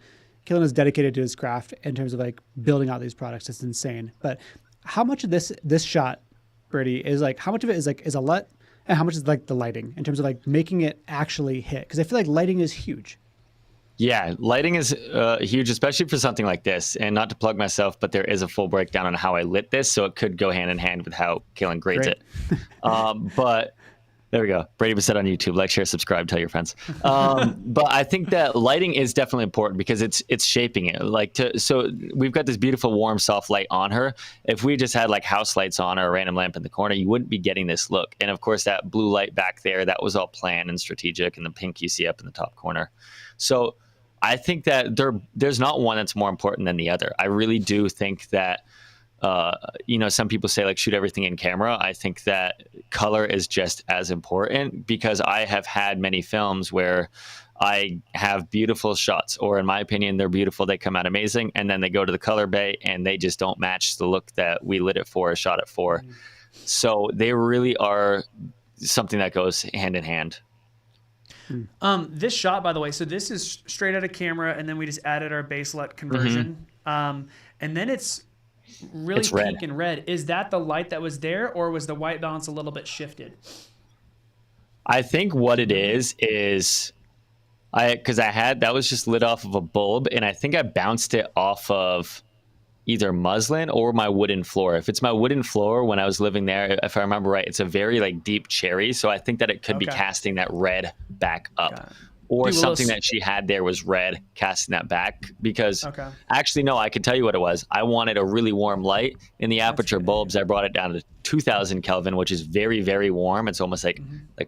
is dedicated to his craft in terms of like building out these products. It's insane. But how much of this shot, Brady, is like, how much of it is a LUT? And how much is like the lighting in terms of like making it actually hit? Because I feel like lighting is huge.
Yeah, lighting is huge, especially for something like this. And not to plug myself, but there is a full breakdown on how I lit this, so it could go hand in hand with how Kalen grades it. But there we go. Brady Baset on YouTube. Like, share, subscribe, tell your friends. But I think that lighting is definitely important because it's shaping it. So we've got this beautiful, warm, soft light on her. If we just had like house lights on or a random lamp in the corner, you wouldn't be getting this look. And of course, that blue light back there, that was all planned and strategic, and the pink you see up in the top corner. So I think that there's not one that's more important than the other. I really do think that some people say like shoot everything in camera. I think that color is just as important because I have had many films where I have beautiful shots, or in my opinion, they're beautiful. They come out amazing. And then they go to the color bay and they just don't match the look that we lit it for or shot it for. So they really are something that goes hand in hand.
This shot, by the way, so this is straight out of camera, and then we just added our baselut conversion. And then it's really pink and red. Is that the light that was there, or was the white balance a little bit shifted?
I think what it is because that was just lit off of a bulb, and I think I bounced it off of either muslin or my wooden floor. If it's my wooden floor, when I was living there, if I remember right, it's a very like deep cherry. So I think that it could be casting that red back up. Or something that she had there was red, casting that back. Because actually, no, I can tell you what it was. I wanted a really warm light. In the aperture bulbs, I brought it down to 2000 Kelvin, which is very, very warm. It's almost like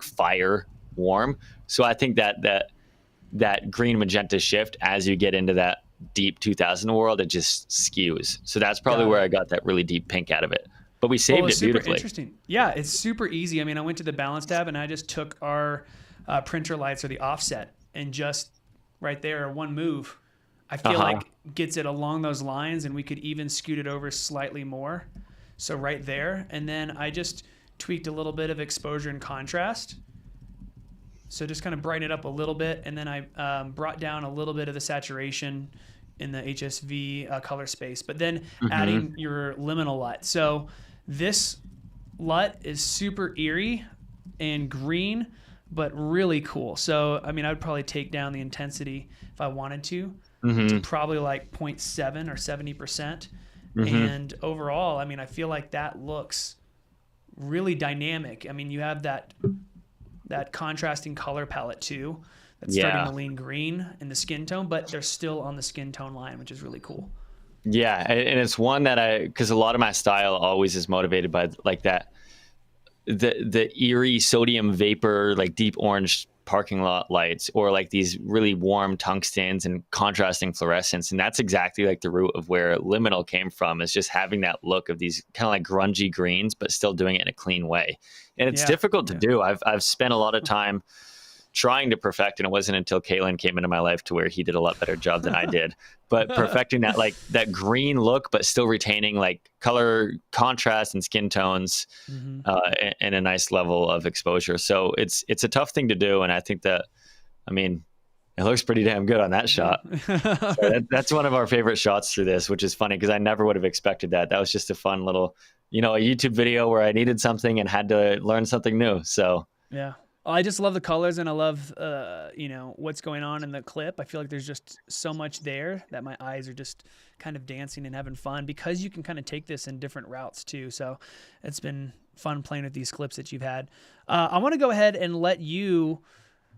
fire warm. So I think that green magenta shift, as you get into that deep 2000 world, it just skews. So that's probably where I got that really deep pink out of it. But we saved it beautifully.
Interesting. Yeah, it's super easy. I mean, I went to the balance tab and I just took our printer lights or the offset and just right there, one move, I feel like gets it along those lines, and we could even scoot it over slightly more. So right there. And then I just tweaked a little bit of exposure and contrast. So just kind of brighten it up a little bit. And then I brought down a little bit of the saturation in the HSV color space, but then adding your liminal LUT. So this LUT is super eerie and green, but really cool. So, I mean, I would probably take down the intensity if I wanted to probably like 0.7 or 70%. And overall, I mean, I feel like that looks really dynamic. I mean, you have that contrasting color palette too. That's starting to lean green in the skin tone, but they're still on the skin tone line, which is really cool.
Yeah, and it's one that because a lot of my style always is motivated by like that, the eerie sodium vapor, like deep orange parking lot lights, or like these really warm tungstens and contrasting fluorescence. And that's exactly like the root of where liminal came from, is just having that look of these kind of like grungy greens, but still doing it in a clean way. And it's difficult to do. I've spent a lot of time trying to perfect, and it wasn't until Kalen came into my life to where he did a lot better job than I did. But perfecting that, like that green look, but still retaining like color contrast and skin tones, and a nice level of exposure. So it's a tough thing to do, and I think that, I mean, it looks pretty damn good on that shot. So that's one of our favorite shots through this, which is funny because I never would have expected that. That was just a fun little, a YouTube video where I needed something and had to learn something new. So
yeah. I just love the colors, and I love, what's going on in the clip. I feel like there's just so much there that my eyes are just kind of dancing and having fun, because you can kind of take this in different routes too. So it's been fun playing with these clips that you've had. I want to go ahead and let you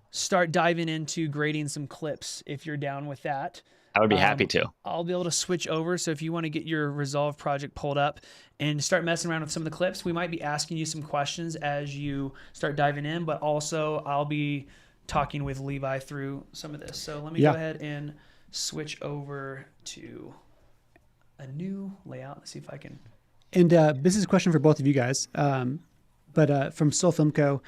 start diving into grading some clips if you're down with that.
I would be happy to.
I'll be able to switch over. So if you want to get your Resolve project pulled up and start messing around with some of the clips, we might be asking you some questions as you start diving in, but also I'll be talking with Levi through some of this. So let me go ahead and switch over to a new layout. Let's see if I can.
And this is a question for both of you guys, but from Soul Film Co.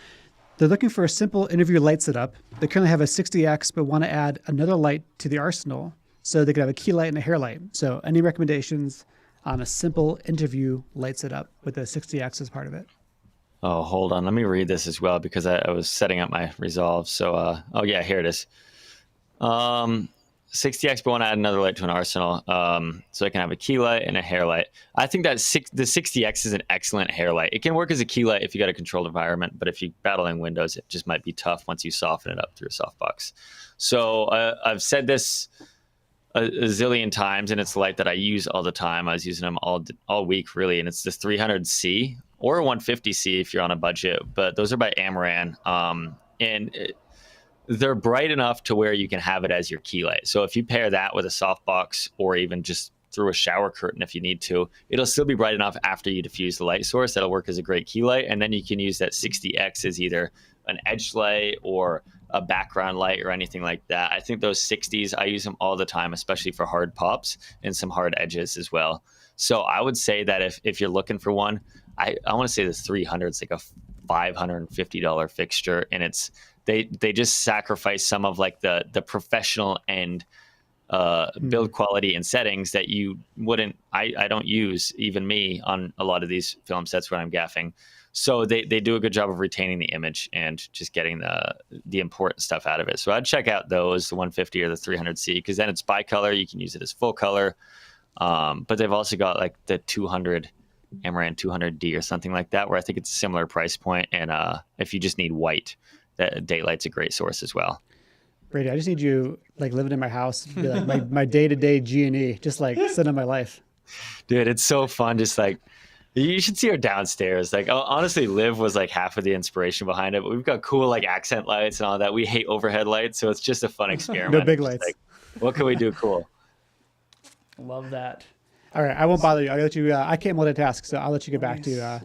They're looking for a simple interview light setup. They currently have a 60X, but want to add another light to the arsenal so they could have a key light and a hair light. So any recommendations on a simple interview light setup with the 60X as part of it?
Oh, hold on. Let me read this as well because I was setting up my Resolve. So, oh yeah, here it is. 60X, but want to add another light to an arsenal, so I can have a key light and a hair light. I think that the 60X is an excellent hair light. It can work as a key light if you got a controlled environment, but if you're battling Windows, it just might be tough once you soften it up through a softbox. So I've said this a zillion times, and it's the light that I use all the time. I was using them all week, really, and it's this 300C or 150C if you're on a budget, but those are by Amaran, they're bright enough to where you can have it as your key light. So if you pair that with a softbox or even just through a shower curtain if you need to, it'll still be bright enough after you diffuse the light source. That'll work as a great key light. And then you can use that 60X as either an edge light or a background light or anything like that. I think those 60s, I use them all the time, especially for hard pops and some hard edges as well. So I would say that if you're looking for one, I want to say the 300 is like a $550 fixture, and it's they just sacrifice some of like the professional end build quality and settings that you wouldn't. I don't use, even me, on a lot of these film sets when I'm gaffing. So they do a good job of retaining the image and just getting the important stuff out of it. So I'd check out those, the 150 or the 300C, because then it's bicolor. You can use it as full color. But they've also got like the 200 Amaran 200D or something like that, where I think it's a similar price point. And if you just need white, that daylight's a great source as well.
Brady, I just need you like living in my house, be like my day-to-day G&E, just like sit on my life.
Dude, it's so fun. Just like, you should see her downstairs. Like, honestly, Liv was like half of the inspiration behind it, but we've got cool like accent lights and all that. We hate overhead lights, so it's just a fun experiment.
No big lights.
Like, what can we do cool?
Love that.
All right, I won't bother you. I'll let you. I can't multitask, so I'll let you get back to.
Yeah,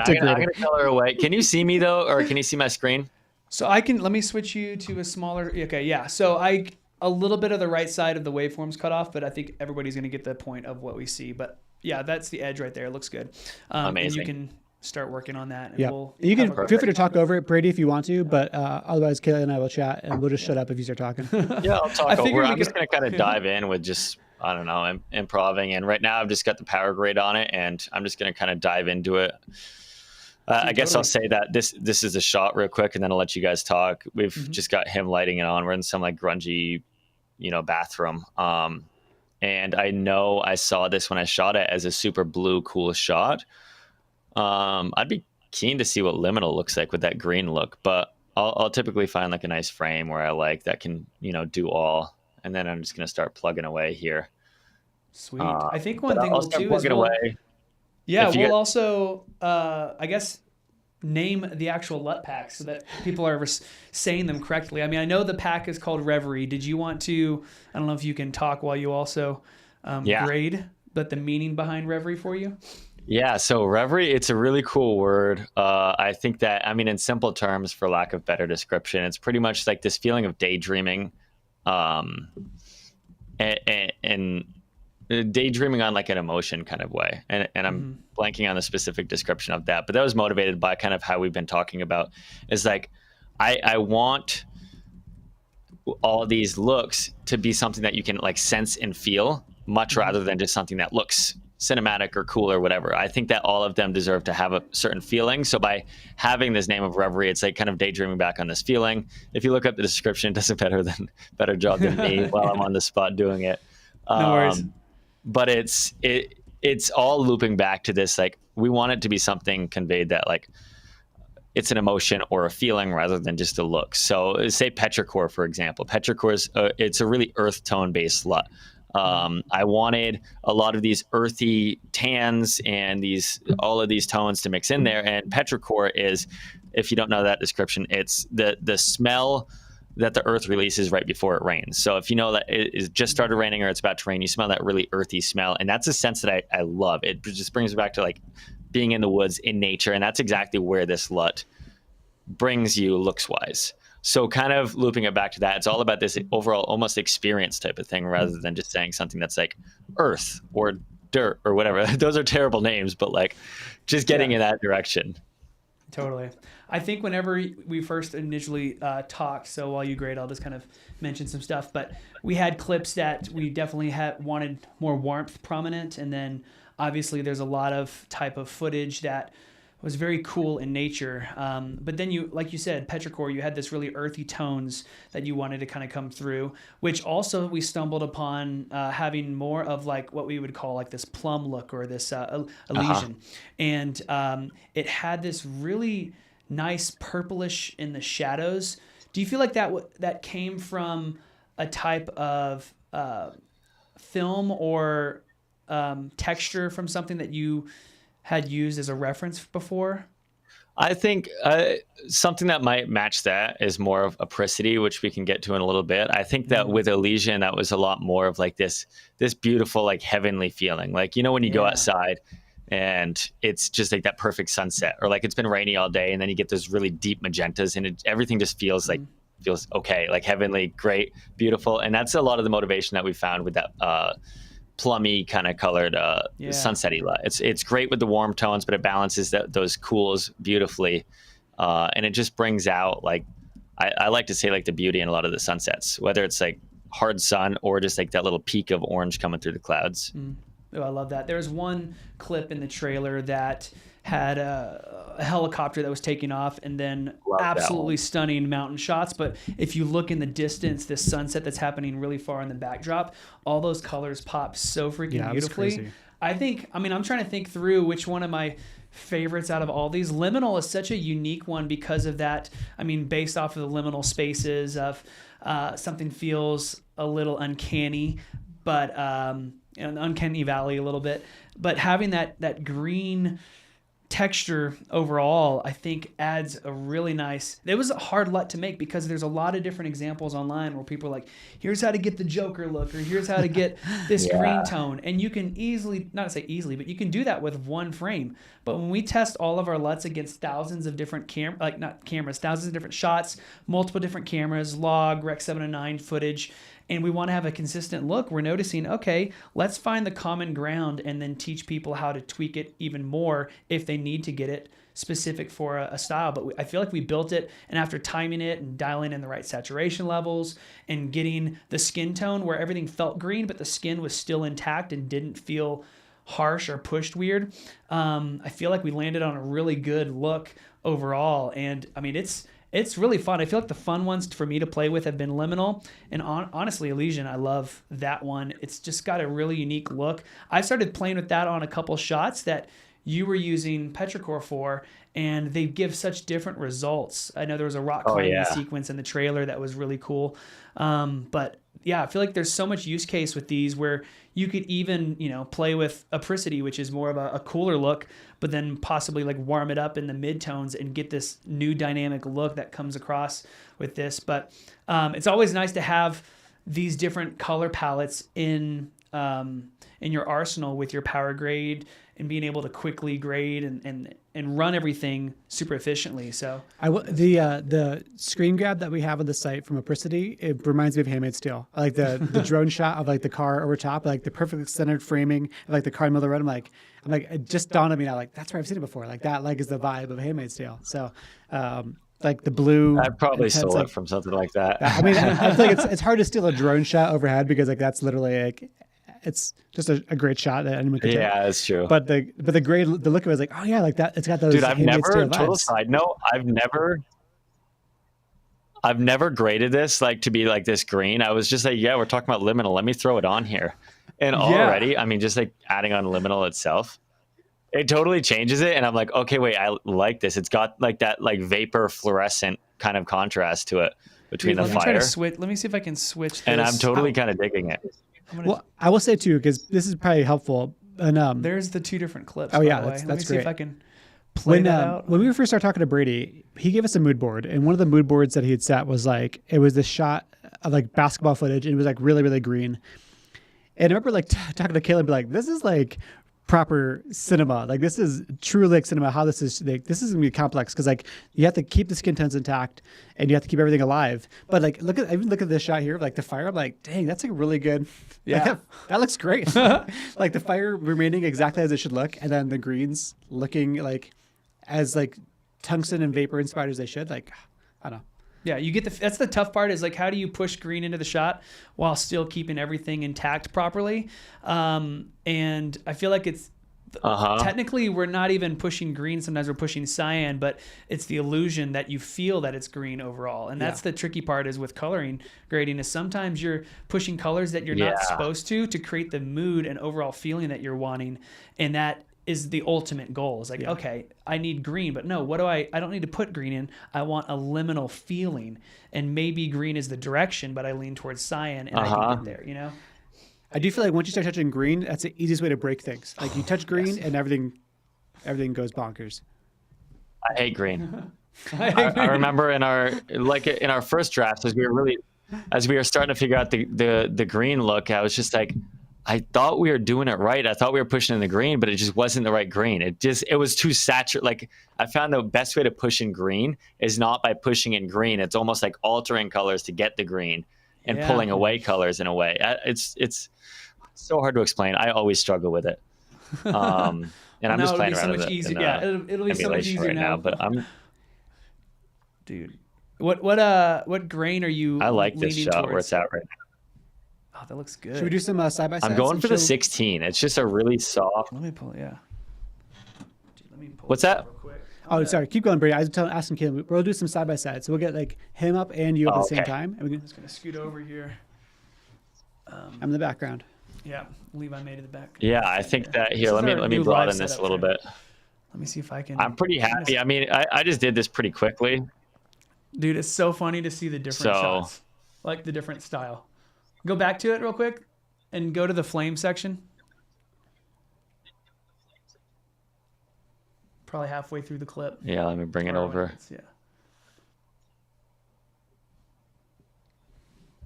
I'm gonna tell her away. Can you see me though, or can you see my screen?
So I can. Let me switch you to a smaller. Okay, yeah. So a little bit of the right side of the waveform's cut off, but I think everybody's gonna get the point of what we see. But yeah, that's the edge right there. It looks good.
Amazing.
And you can start working on that. And
Yeah, you can feel free to talk over it, Brady, if you want to. But otherwise, Kayla and I will chat, and we'll just shut up if you start talking.
Yeah, I'll talk over. I'm just gonna kind of dive in with just, I don't know, improving. And right now I've just got the power grade on it, and I'm just going to kind of dive into it. I guess I'll say that this is a shot real quick, and then I'll let you guys talk. We've just got him lighting it on. We're in some like grungy, bathroom. And I know I saw this when I shot it as a super blue, cool shot. I'd be keen to see what liminal looks like with that green look, but I'll typically find like a nice frame where I like that can, do all. And then I'm just going to start plugging away here.
Sweet. I think one thing we'll do is we'll also, I guess, name the actual LUT packs so that people are saying them correctly. I mean, I know the pack is called Reverie. Did you want to, I don't know if you can talk while you also grade, but the meaning behind Reverie for you?
Yeah, so Reverie, it's a really cool word. I think that, in simple terms, for lack of better description, it's pretty much like this feeling of daydreaming. And daydreaming on like an emotion kind of way. And I'm blanking on the specific description of that, but that was motivated by kind of how we've been talking about is like, I want all these looks to be something that you can like sense and feel much rather than just something that looks cinematic or cool or whatever. I think that all of them deserve to have a certain feeling. So by having this name of Reverie, it's like kind of daydreaming back on this feeling. If you look up the description, it does a better job than me while I'm on the spot doing it.
No worries.
But it's all looping back to this, like, we want it to be something conveyed that like it's an emotion or a feeling rather than just a look. So say Petrichor, for example. Petrichor is it's a really earth tone based LUT. I wanted a lot of these earthy tans and all of these tones to mix in there. And Petrichor is, if you don't know that description, it's the smell that the earth releases right before it rains. So if you know that it just started raining or it's about to rain, you smell that really earthy smell. And that's a sense that I love. It just brings me back to like being in the woods in nature. And that's exactly where this LUT brings you looks wise. So kind of looping it back to that, it's all about this overall almost experience type of thing rather than just saying something that's like earth or dirt or whatever. Those are terrible names, but like just getting in that direction.
Totally. I think whenever we first initially talked, so while you grade, I'll just kind of mention some stuff, but we had clips that we definitely wanted more warmth prominent. And then obviously there's a lot of type of footage that was very cool in nature. But then you, like you said, petrichor, you had this really earthy tones that you wanted to kind of come through, which also we stumbled upon having more of like what we would call like this plum look or this Elysian. And it had this really nice purplish in the shadows. Do you feel like that came from a type of film or texture from something that you had used as a reference before?
I think something that might match that is more of apricity, which we can get to in a little bit. I think that with Elysian, that was a lot more of like this beautiful, like heavenly feeling. Like, you know, when you go outside and it's just like that perfect sunset, or like it's been rainy all day and then you get those really deep magentas and everything just feels like feels okay, like heavenly, great, beautiful. And that's a lot of the motivation that we found with that plummy kind of colored sunsetty LUT. It's great with the warm tones, but it balances those cools beautifully. And it just brings out, like, I like to say, like the beauty in a lot of the sunsets, whether it's like hard sun or just like that little peak of orange coming through the clouds.
Oh, I love that. There was one clip in the trailer that had a helicopter that was taking off and then absolutely stunning mountain shots. But if you look in the distance, this sunset that's happening really far in the backdrop, all those colors pop so freaking beautifully. I think, I mean, I'm trying to think through which one of my favorites out of all these. Liminal is such a unique one because of that. I mean, based off of the liminal spaces of something feels a little uncanny, but an uncanny valley a little bit. But having that green texture overall, I think adds a really nice. It was a hard LUT to make because there's a lot of different examples online where people are like, here's how to get the Joker look, or here's how to get this green tone, and you can easily, not to say easily, but you can do that with one frame. But when we test all of our LUTs against thousands of different thousands of different shots, multiple different cameras, log, Rec 709 footage, and we want to have a consistent look, we're noticing, okay, let's find the common ground and then teach people how to tweak it even more if they need to get it specific for a style. But I feel like we built it, and after timing it and dialing in the right saturation levels and getting the skin tone where everything felt green, but the skin was still intact and didn't feel harsh or pushed weird, I feel like we landed on a really good look overall. And I mean, it's really fun. I feel like the fun ones for me to play with have been Liminal, and honestly, Elysian, I love that one. It's just got a really unique look. I started playing with that on a couple shots that you were using petrichor for, and they give such different results. I know there was a rock climbing sequence in the trailer that was really cool. But yeah, I feel like there's so much use case with these where you could even, play with apricity, which is more of a cooler look, but then possibly like warm it up in the midtones and get this new dynamic look that comes across with this. But it's always nice to have these different color palettes in your arsenal with your power grade and being able to quickly grade and run everything super efficiently. So
the screen grab that we have on the site from Apricity, it reminds me of Handmaid's Tale. I like the drone shot of like the car over top, like the perfect centered framing of like the car in the middle of the road. I'm like, it just dawned on me now, like that's where I've seen it before. Like that, like is the vibe of Handmaid's Tale. So, like the blue.
I probably stole it from something like that.
I mean, I feel like it's hard to steal a drone shot overhead because like that's literally like, it's just a great shot that anyone could take.
Yeah, that's true.
But the look of it is like, oh yeah, like that. It's got those.
Dude, I've never. Total
vibes.
Side note, I've never graded this like to be like this green. I was just like, yeah, we're talking about Liminal. Let me throw it on here, and already, I mean, just like adding on Liminal itself, it totally changes it. And I'm like, okay, wait, I like this. It's got like that like vapor fluorescent kind of contrast to it between the fire.
Let me see if I can switch this.
And I'm totally kind of digging it.
Well, I will say too, because this is probably helpful. And
there's the two different clips.
Oh yeah,
by the way.
that's
Let me see
great.
if I can play that out?
When we first started talking to Brady, he gave us a mood board, and one of the mood boards that he had set was like, it was this shot of like basketball footage, and it was like really, really green. And I remember like talking to Caleb, be like, this is like proper cinema. Like this is true like cinema. How this is like, this is gonna be complex because like you have to keep the skin tones intact and you have to keep everything alive. But like look at this shot here, like the fire. I'm like, dang, that's like really good.
Yeah,
like, that looks great. Like the fire remaining exactly as it should look, and then the greens looking like as like tungsten and vapor inspired as they should. Like I don't know.
Yeah, you get that's the tough part is like how do you push green into the shot while still keeping everything intact properly? And I feel like it's technically we're not even pushing green. Sometimes we're pushing cyan, but it's the illusion that you feel that it's green overall. And that's the tricky part is with coloring grading is sometimes you're pushing colors that you're not supposed to create the mood and overall feeling that you're wanting. And that is the ultimate goal. It's like, okay, I need green, but no, I don't need to put green in. I want a liminal feeling. And maybe green is the direction, but I lean towards cyan and I can get there, you know?
I do feel like once you start touching green, that's the easiest way to break things. Like you touch green and everything goes bonkers.
I hate green. I remember in our first draft, as we were starting to figure out the green look, I was just like, I thought we were doing it right. I thought we were pushing in the green, but it just wasn't the right green. It was too saturated. Like I found the best way to push in green is not by pushing in green. It's almost like altering colors to get the green and pulling away colors in a way. It's so hard to explain. I always struggle with it. And I'm just playing around with it.
Yeah, it'll be so much easier
right now. But
dude, what grain are you?
I like this shot
towards?
where it's at right now.
Oh, that looks good.
Should we do some side by side?
I'm going for the 16. It's just a really soft.
Let me pull. Yeah. Dude, let me pull
What's that?
real quick.
Oh, sorry. Keep going, Brady. I was asking Caleb. We'll do some side by side. So we'll get like him up and you at the same time. And
I'm just gonna scoot over here.
I'm in the background.
Yeah, Levi made it the back.
Yeah, I think that here. Let me broaden this a little bit.
Let me see if I can.
I'm pretty happy. I mean, I just did this pretty quickly.
Dude, it's so funny to see the different shots, like the different style. Go back to it real quick and go to the flame section. Probably halfway through the clip.
Yeah, let me bring it over.
Yeah.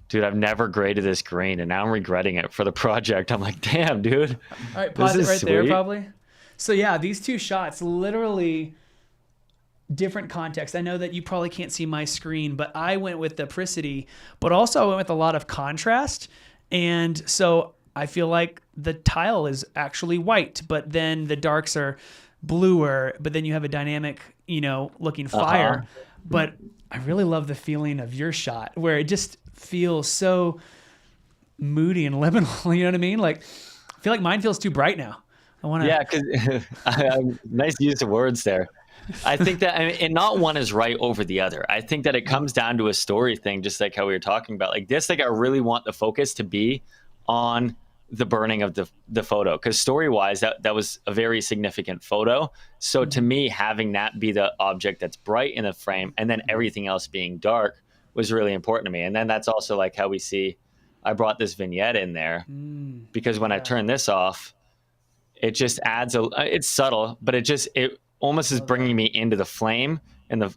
Dude, I've never graded this green, and now I'm regretting it for the project. I'm like, damn, dude.
All right, pause it right there, probably. So yeah, these two shots, literally different context. I know that you probably can't see my screen, but I went with the apricity, but also I went with a lot of contrast. And so I feel like the tile is actually white, but then the darks are bluer, but then you have a dynamic, looking fire. But I really love the feeling of your shot where it just feels so moody and liminal. You know what I mean? Like, I feel like mine feels too bright now. I want to.
Yeah, because nice use of words there. I think that, and not one is right over the other. I think that it comes down to a story thing, just like how we were talking about. Like this, like I really want the focus to be on the burning of the photo, because story-wise, that was a very significant photo. So to me, having that be the object that's bright in the frame, and then everything else being dark, was really important to me. And then that's also like how we see, I brought this vignette in there because when I turn this off, it just adds it's subtle, but it almost is bringing me into the flame in the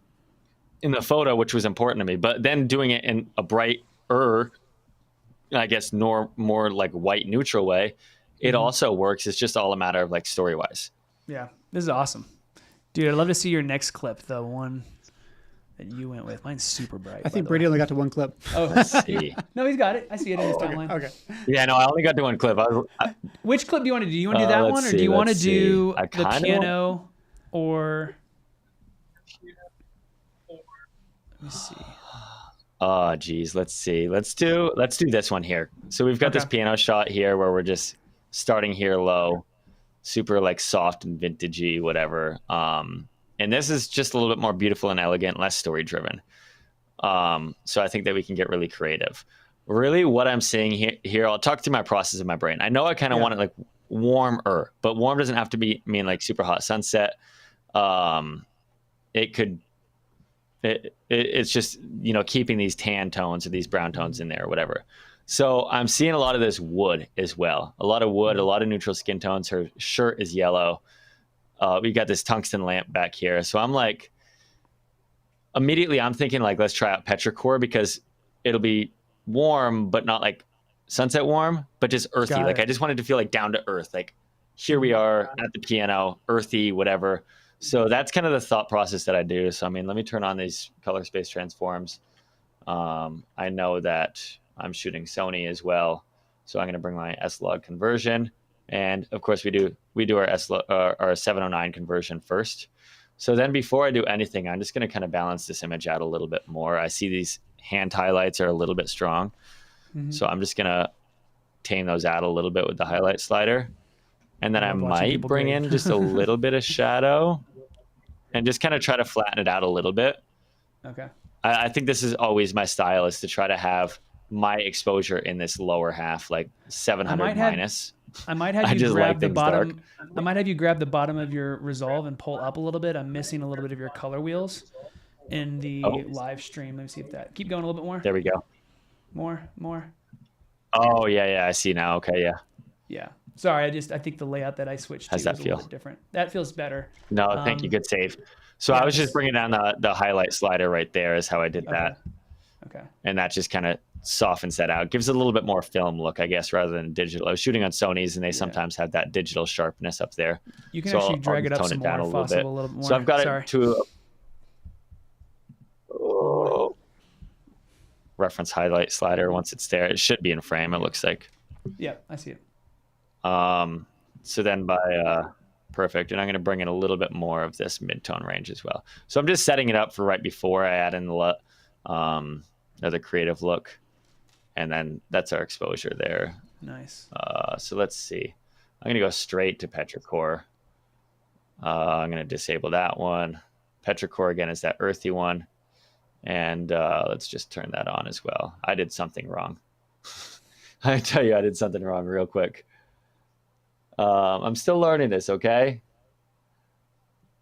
photo, which was important to me. But then doing it in a brighter, I guess, more like white neutral way, it also works. It's just all a matter of like story wise.
Yeah, this is awesome, dude. I'd love to see your next clip, the one that you went with. Mine's super bright.
I think Brady only got to one clip.
Oh, let's see. No, he's got it. I see it in his timeline.
Okay.
Yeah, no, I only got to one clip.
Which clip do you want to do? Do you want to do that one, or do you want to do the piano, or? Let me see.
Oh, geez. Let's see. Let's do this one here. So we've got this piano shot here where we're just starting here low, super like soft and vintagey, whatever. And this is just a little bit more beautiful and elegant, less story driven. So I think that we can get really creative. Really what I'm seeing here, I'll talk through my process in my brain. I know I kind of want it like warmer, but warm doesn't have to mean like super hot sunset. It's just, keeping these tan tones or these brown tones in there or whatever. So I'm seeing a lot of this wood as well. A lot of wood, a lot of neutral skin tones. Her shirt is yellow. we got this tungsten lamp back here. So I'm like, immediately I'm thinking like, let's try out petrichor because it'll be warm, but not like sunset warm, but just earthy.
Got
Like
it.
I just wanted to feel like down to earth. Like here we are at the piano, earthy, whatever. So that's kind of the thought process that I do. So, I mean, let me turn on these color space transforms. I know that I'm shooting Sony as well. So I'm going to bring my S-Log conversion. And of course we do our 709 conversion first. So then before I do anything, I'm just going to kind of balance this image out a little bit more. I see these hand highlights are a little bit strong. So I'm just going to tame those out a little bit with the highlight slider. And then I might bring in just a little bit of shadow and just kind of try to flatten it out a little bit.
Okay.
I think this is always my style, is to try to have my exposure in this lower half, like 700 minus.
I might have you
just
grab
like
the
things
bottom.
dark.
I might have you grab the bottom of your resolve and pull up a little bit. I'm missing a little bit of your color wheels in the live stream. Let me see if that. Keep going a little bit more.
There we go.
More.
Oh yeah, I see now. Okay, yeah.
Yeah. Sorry, I think the layout that I switched to
How's that
is a
feel?
little bit different. That feels better.
No, thank you. Good save. So I was just bringing down the highlight slider right there is how I did that.
Okay.
And that just kind of softens that out. Gives it a little bit more film look, I guess, rather than digital. I was shooting on Sony's, and they sometimes have that digital sharpness up there.
You can actually drag it up some more if possible, a little bit more.
So I've got it to reference highlight slider. Once it's there, it should be in frame, it looks like.
Yeah, I see it.
So then by perfect, and I'm going to bring in a little bit more of this mid-tone range as well. So I'm just setting it up for right before I add in the creative look, and then that's our exposure there.
Nice.
So let's see. I'm going to go straight to petrichor. I'm going to disable that one. Petrichor again is that earthy one, and let's just turn that on as well. I did something wrong. I tell you, I did something wrong real quick. I'm still learning this, okay?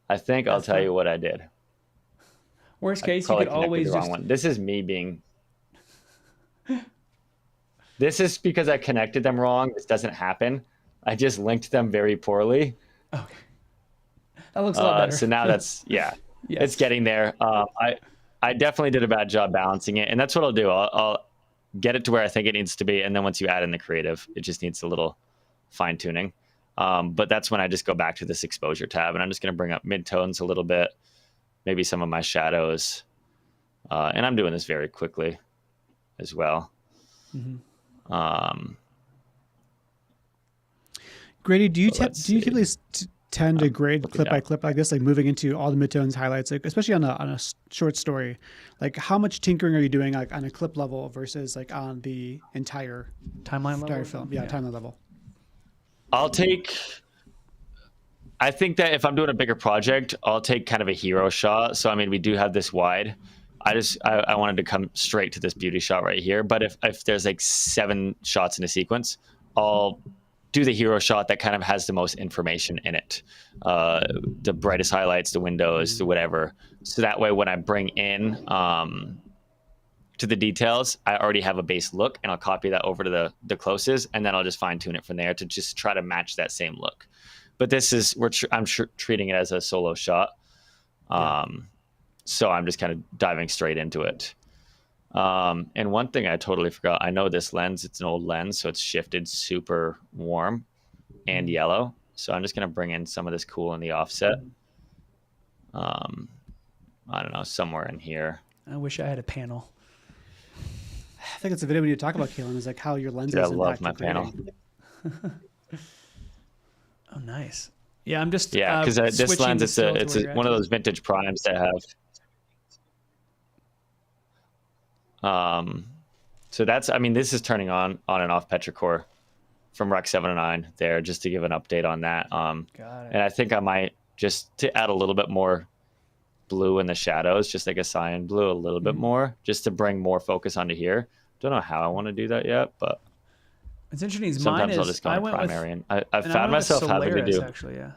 I think I'll tell you what I did.
Worst case, you could always
the wrong
just...
one. This is me being... This is because I connected them wrong. This doesn't happen. I just linked them very poorly.
Okay. That looks a lot better.
So now that's,
Yes.
It's getting there. I definitely did a bad job balancing it. And that's what I'll do. I'll get it to where I think it needs to be. And then once you add in the creative, it just needs a little fine tuning. But that's when I just go back to this exposure tab, and I'm just going to bring up midtones a little bit, maybe some of my shadows. And I'm doing this very quickly as well.
Grady, do you typically tend to grade clip by clip like this, like moving into all the midtones, highlights, like especially on a short story? Like how much tinkering are you doing like on a clip level versus like on the entire
timeline level
film? Yeah, timeline level.
I think that if I'm doing a bigger project, I'll take kind of a hero shot. So, I mean, we do have this wide. I wanted to come straight to this beauty shot right here. But if there's like 7 shots in a sequence, I'll do the hero shot that kind of has the most information in it. The brightest highlights, the windows, the whatever. So that way when I bring in to the details, I already have a base look, and I'll copy that over to the closes, and then I'll just fine tune it from there to just try to match that same look. But this is I'm treating it as a solo shot, so I'm just kind of diving straight into it. And one thing I totally forgot, I know this lens, it's an old lens, so it's shifted super warm and yellow. So I'm just going to bring in some of this cool in the offset. I don't know, somewhere in here.
I wish I had a panel.
I think it's a video we need to talk about, Kaelan, is like how your lenses
I love my panel.
Oh, nice. Yeah, I'm just
because this lens, it's one of those vintage primes that have. So that's, I mean, this is turning on and off petrichor from Rec 709 there, just to give an update on that.
Got it.
And I think I might just to add a little bit more blue in the shadows, just like a cyan blue a little bit more, just to bring more focus onto here. Don't know how I want to do that yet, but
it's interesting.
Sometimes I'll just go on primary, and I've found myself having to do.
Actually, yeah,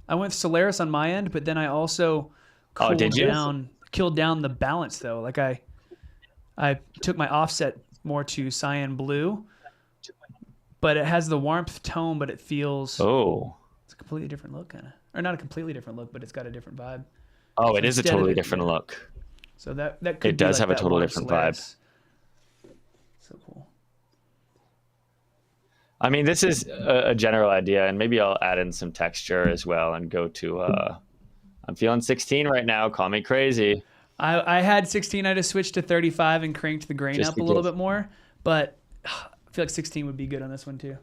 I went with Solaris on my end, but then I also killed down the balance though. Like I took my offset more to cyan blue, but it has the warmth tone, but it feels
it's
a completely different look, kind of. or not a completely different look, but it's got a different vibe.
Oh,
So
it is a
instead of
totally
it-
different
yeah.
look.
So that could
It
be
does
like
have a
that
totally
launch
different
Solaris. So cool.
I mean, this is a general idea, and maybe I'll add in some texture as well and go to, I'm feeling 16 right now. Call me crazy.
I had 16. I just switched to 35 and cranked the grain
Just
up a little
because.
bit more, but I feel like 16 would be good on this one too.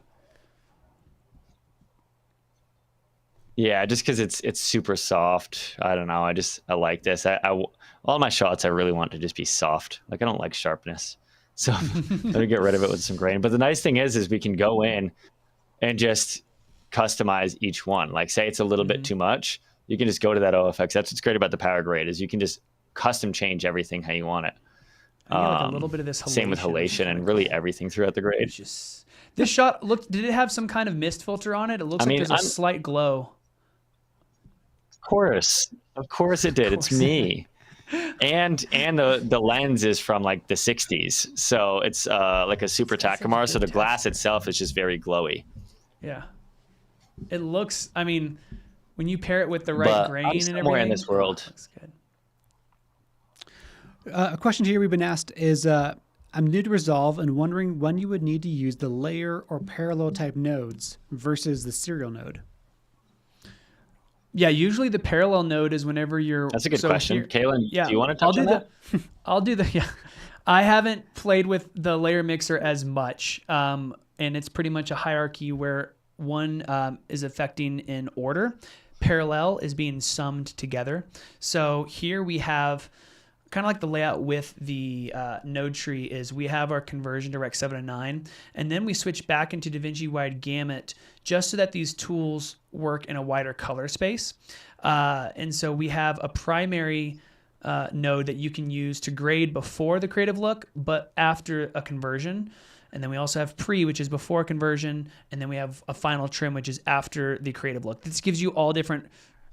Yeah, just because it's super soft. I don't know. I like this. All my shots I really want to just be soft. Like I don't like sharpness, so let me get rid of it with some grain. But the nice thing is we can go in and just customize each one. Like say it's a little bit too much, you can just go to that OFX. That's what's great about the power grade is you can just custom change everything how you want it.
I get like a little bit of this halation.
Same with halation and really everything throughout the grade.
It's just this shot looked. Did it have some kind of mist filter on it? It looks like there's a slight glow.
Of course it did. It's me. And the lens is from like the 60s, so it's like a super Takamar. So the glass itself is just very glowy.
Yeah, it looks. I mean, when you pair it with the right grain and everything,
somewhere in this world.
Looks good.
A question here we've been asked is, I'm new to Resolve and wondering when you would need to use the layer or parallel type nodes versus the serial node.
Yeah, usually the parallel node is whenever you're.
That's a good question, Kaylin.
Yeah,
do you want to touch on that?
I'll do the. Yeah, I haven't played with the layer mixer as much, and it's pretty much a hierarchy where one is affecting in order, parallel is being summed together. So here we have kind of like the layout with the node tree is we have our conversion to Rec 7 and 9, and then we switch back into DaVinci Wide Gamut just so that these tools work in a wider color space. And so we have a primary node that you can use to grade before the creative look, but after a conversion. And then we also have pre, which is before conversion, and then we have a final trim, which is after the creative look. This gives you all different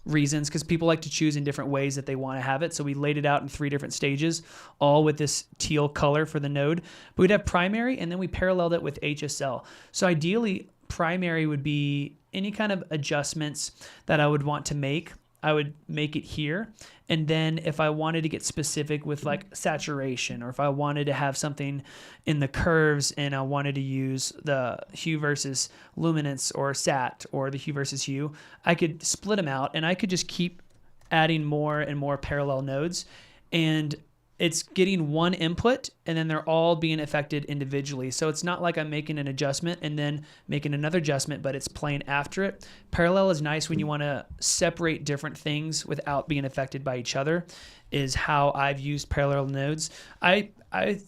reasons because people like to choose in different ways that they want to have it. So we laid it out in 3 different stages, all with this teal color for the node. But we'd have primary, and then we paralleled it with HSL. So ideally, primary would be any kind of adjustments that I would want to make. I would make it here. And then if I wanted to get specific with like saturation, or if I wanted to have something in the curves and I wanted to use the hue versus luminance or sat or the hue versus hue, I could split them out and I could just keep adding more and more parallel nodes. And it's getting one input and then they're all being affected individually. So it's not like I'm making an adjustment and then making another adjustment, but it's playing after it. Parallel is nice when you want to separate different things without being affected by each other, is how I've used parallel nodes. I'd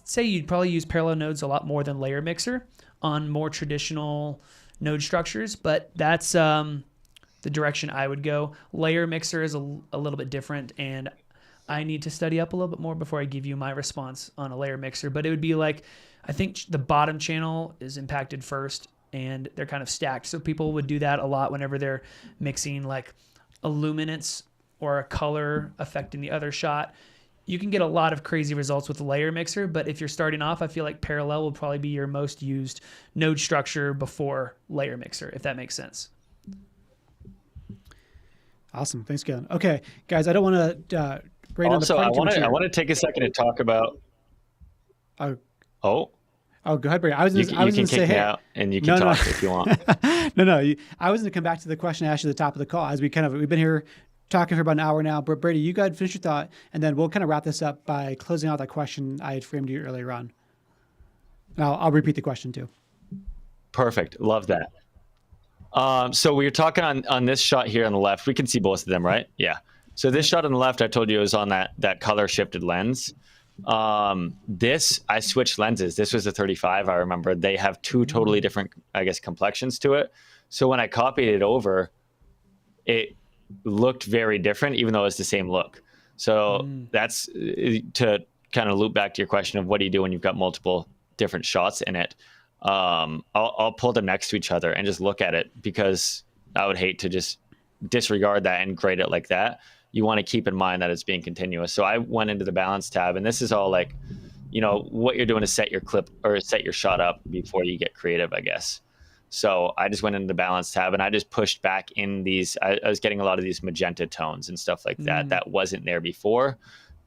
say you'd probably use parallel nodes a lot more than layer mixer on more traditional node structures, but that's the direction I would go. Layer mixer is a little bit different, and I need to study up a little bit more before I give you my response on a layer mixer. But it would be like, I think the bottom channel is impacted first and they're kind of stacked. So people would do that a lot whenever they're mixing like a luminance or a color affecting the other shot. You can get a lot of crazy results with the layer mixer, but if you're starting off, I feel like parallel will probably be your most used node structure before layer mixer, if that makes sense.
Awesome. Thanks, Galen. Okay, guys, I don't want to...
Also, I want to take a second to talk about.
Oh,
go
ahead, Brady. I was
you
going to
can
say,
kick me
hey,
out, and you can talk if you want.
No. I was going to come back to the question I asked you at the top of the call. As we've been here talking for about an hour now. But Brady, you go ahead and finish your thought, and then we'll kind of wrap this up by closing out that question I had framed you earlier on. I'll repeat the question too.
Perfect. Love that. So we were talking on this shot here on the left. We can see both of them, right? Yeah. So this shot on the left, I told you, was on that color shifted lens. This, I switched lenses. This was a 35. I remember they have 2 totally different, I guess, complexions to it. So when I copied it over, it looked very different, even though it's the same look. So that's to kind of loop back to your question of what do you do when you've got multiple different shots in it. I'll pull them next to each other and just look at it, because I would hate to just disregard that and grade it like that. You want to keep in mind that it's being continuous. So I went into the balance tab, and this is all like, what you're doing to set your clip or set your shot up before you get creative, I guess. So I just went into the balance tab and I just pushed back in these. I was getting a lot of these magenta tones and stuff like that that wasn't there before.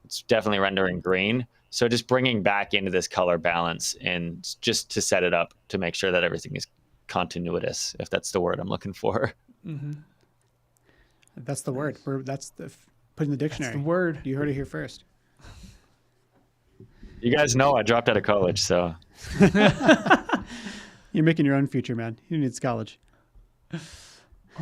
It's definitely rendering green. So just bringing back into this color balance and just to set it up to make sure that everything is continuous, if that's the word I'm looking for.
That's the word. That's the put in the dictionary.
That's the word.
You heard it here first.
You guys know I dropped out of college, so.
You're making your own future, man. You need college.
All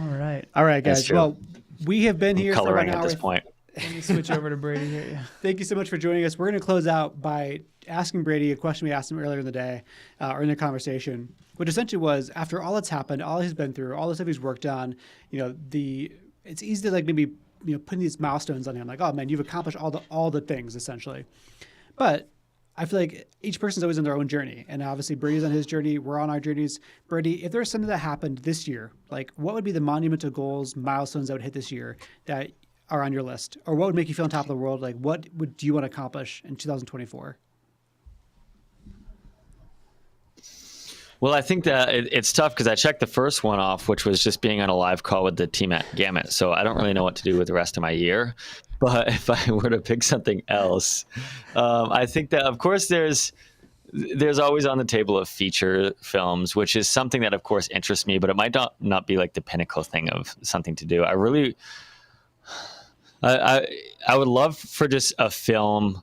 right.
All right, guys. Well, we have been here for
coloring
about an
at
hour.
this point.
Let me switch over to Brady here. Yeah.
Thank you so much for joining us. We're going to close out by asking Brady a question we asked him earlier in the day or in the conversation, which essentially was, after all that's happened, all he's been through, all the stuff he's worked on, it's easy to like maybe putting these milestones on him, like, oh man, you've accomplished all the things essentially. But I feel like each person's always on their own journey, and obviously Brady's on his journey. We're on our journeys. Brady, if there's something that happened this year, like what would be the monumental goals, milestones that would hit this year that are on your list, or what would make you feel on top of the world? Like do you want to accomplish in 2024?
Well, I think that it's tough because I checked the first one off, which was just being on a live call with the team at Gamut. So I don't really know what to do with the rest of my year. But if I were to pick something else, I think that, of course, there's always on the table of feature films, which is something that, of course, interests me, but it might not be like the pinnacle thing of something to do. I would love for just a film.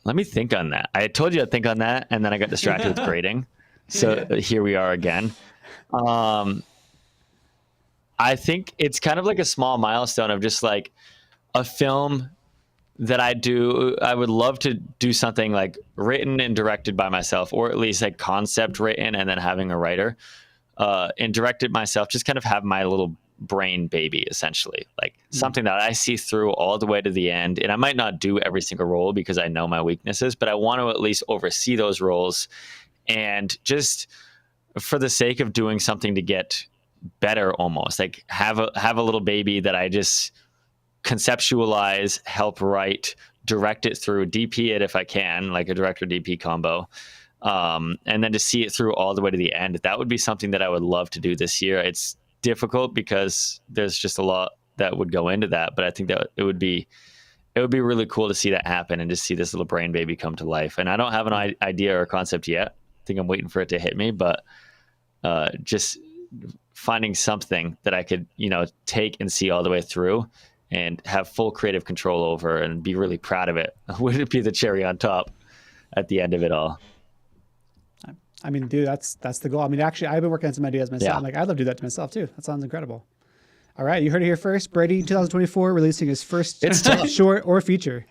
Let me think on that. I told you I'd think on that, and then I got distracted with grading. So here we are again. I think it's kind of like a small milestone of just like a film that I would love to do something like written and directed by myself, or at least like concept written and then having a writer and direct it myself, just kind of have my little brain baby, essentially, like something that I see through all the way to the end. And I might not do every single role because I know my weaknesses, but I want to at least oversee those roles, and just for the sake of doing something to get better, almost like have a little baby that I just conceptualize, help write, direct it through, DP it if I can, like a director DP combo, and then to see it through all the way to the end. That would be something that I would love to do this year. It's difficult because there's just a lot that would go into that, but I think that it would be really cool to see that happen and just see this little brain baby come to life. And I don't have an idea or concept yet. I think I'm waiting for it to hit me, but just finding something that I could, take and see all the way through and have full creative control over and be really proud of it. Would it be the cherry on top at the end of it all?
I mean, dude, that's the goal. I mean, actually, I've been working on some ideas myself.
Yeah.
I'm like, I'd love to do that to myself too. That sounds incredible. All right, you heard it here first. Brady, 2024, releasing his first short or feature.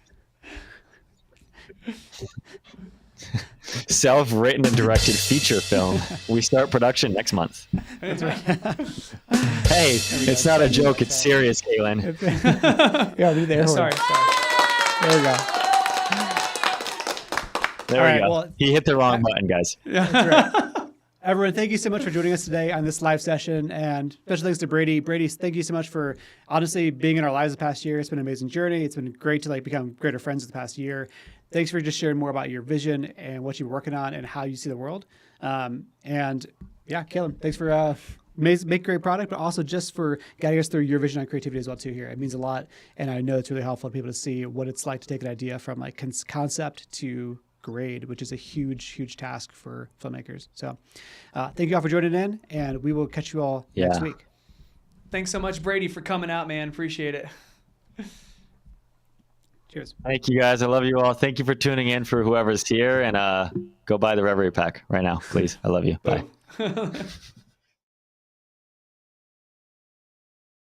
Self-written and directed feature film. We start production next month.
That's right.
Hey, it's not a joke. It's serious, Kaylin.
Yeah, do the air horn.
Sorry.
There we go.
There we go. Well, he hit the wrong button, guys.
That's right. Everyone, thank you so much for joining us today on this live session, and special thanks to Brady. Brady, thank you so much for honestly being in our lives the past year. It's been an amazing journey. It's been great to become greater friends the past year. Thanks for just sharing more about your vision and what you're working on and how you see the world. And yeah, Kaylin, thanks for make great product, but also just for guiding us through your vision on creativity as well too here. It means a lot, and I know it's really helpful for people to see what it's like to take an idea from concept to grade, which is a huge task for filmmakers. So thank you all for joining in, and we will catch you all next week.
Thanks so much, Brady, for coming out, man. Appreciate it.
Cheers.
Thank you, guys. I love you all. Thank you for tuning in for whoever's here, and go buy the Reverie pack right now, please. I love you. Bye.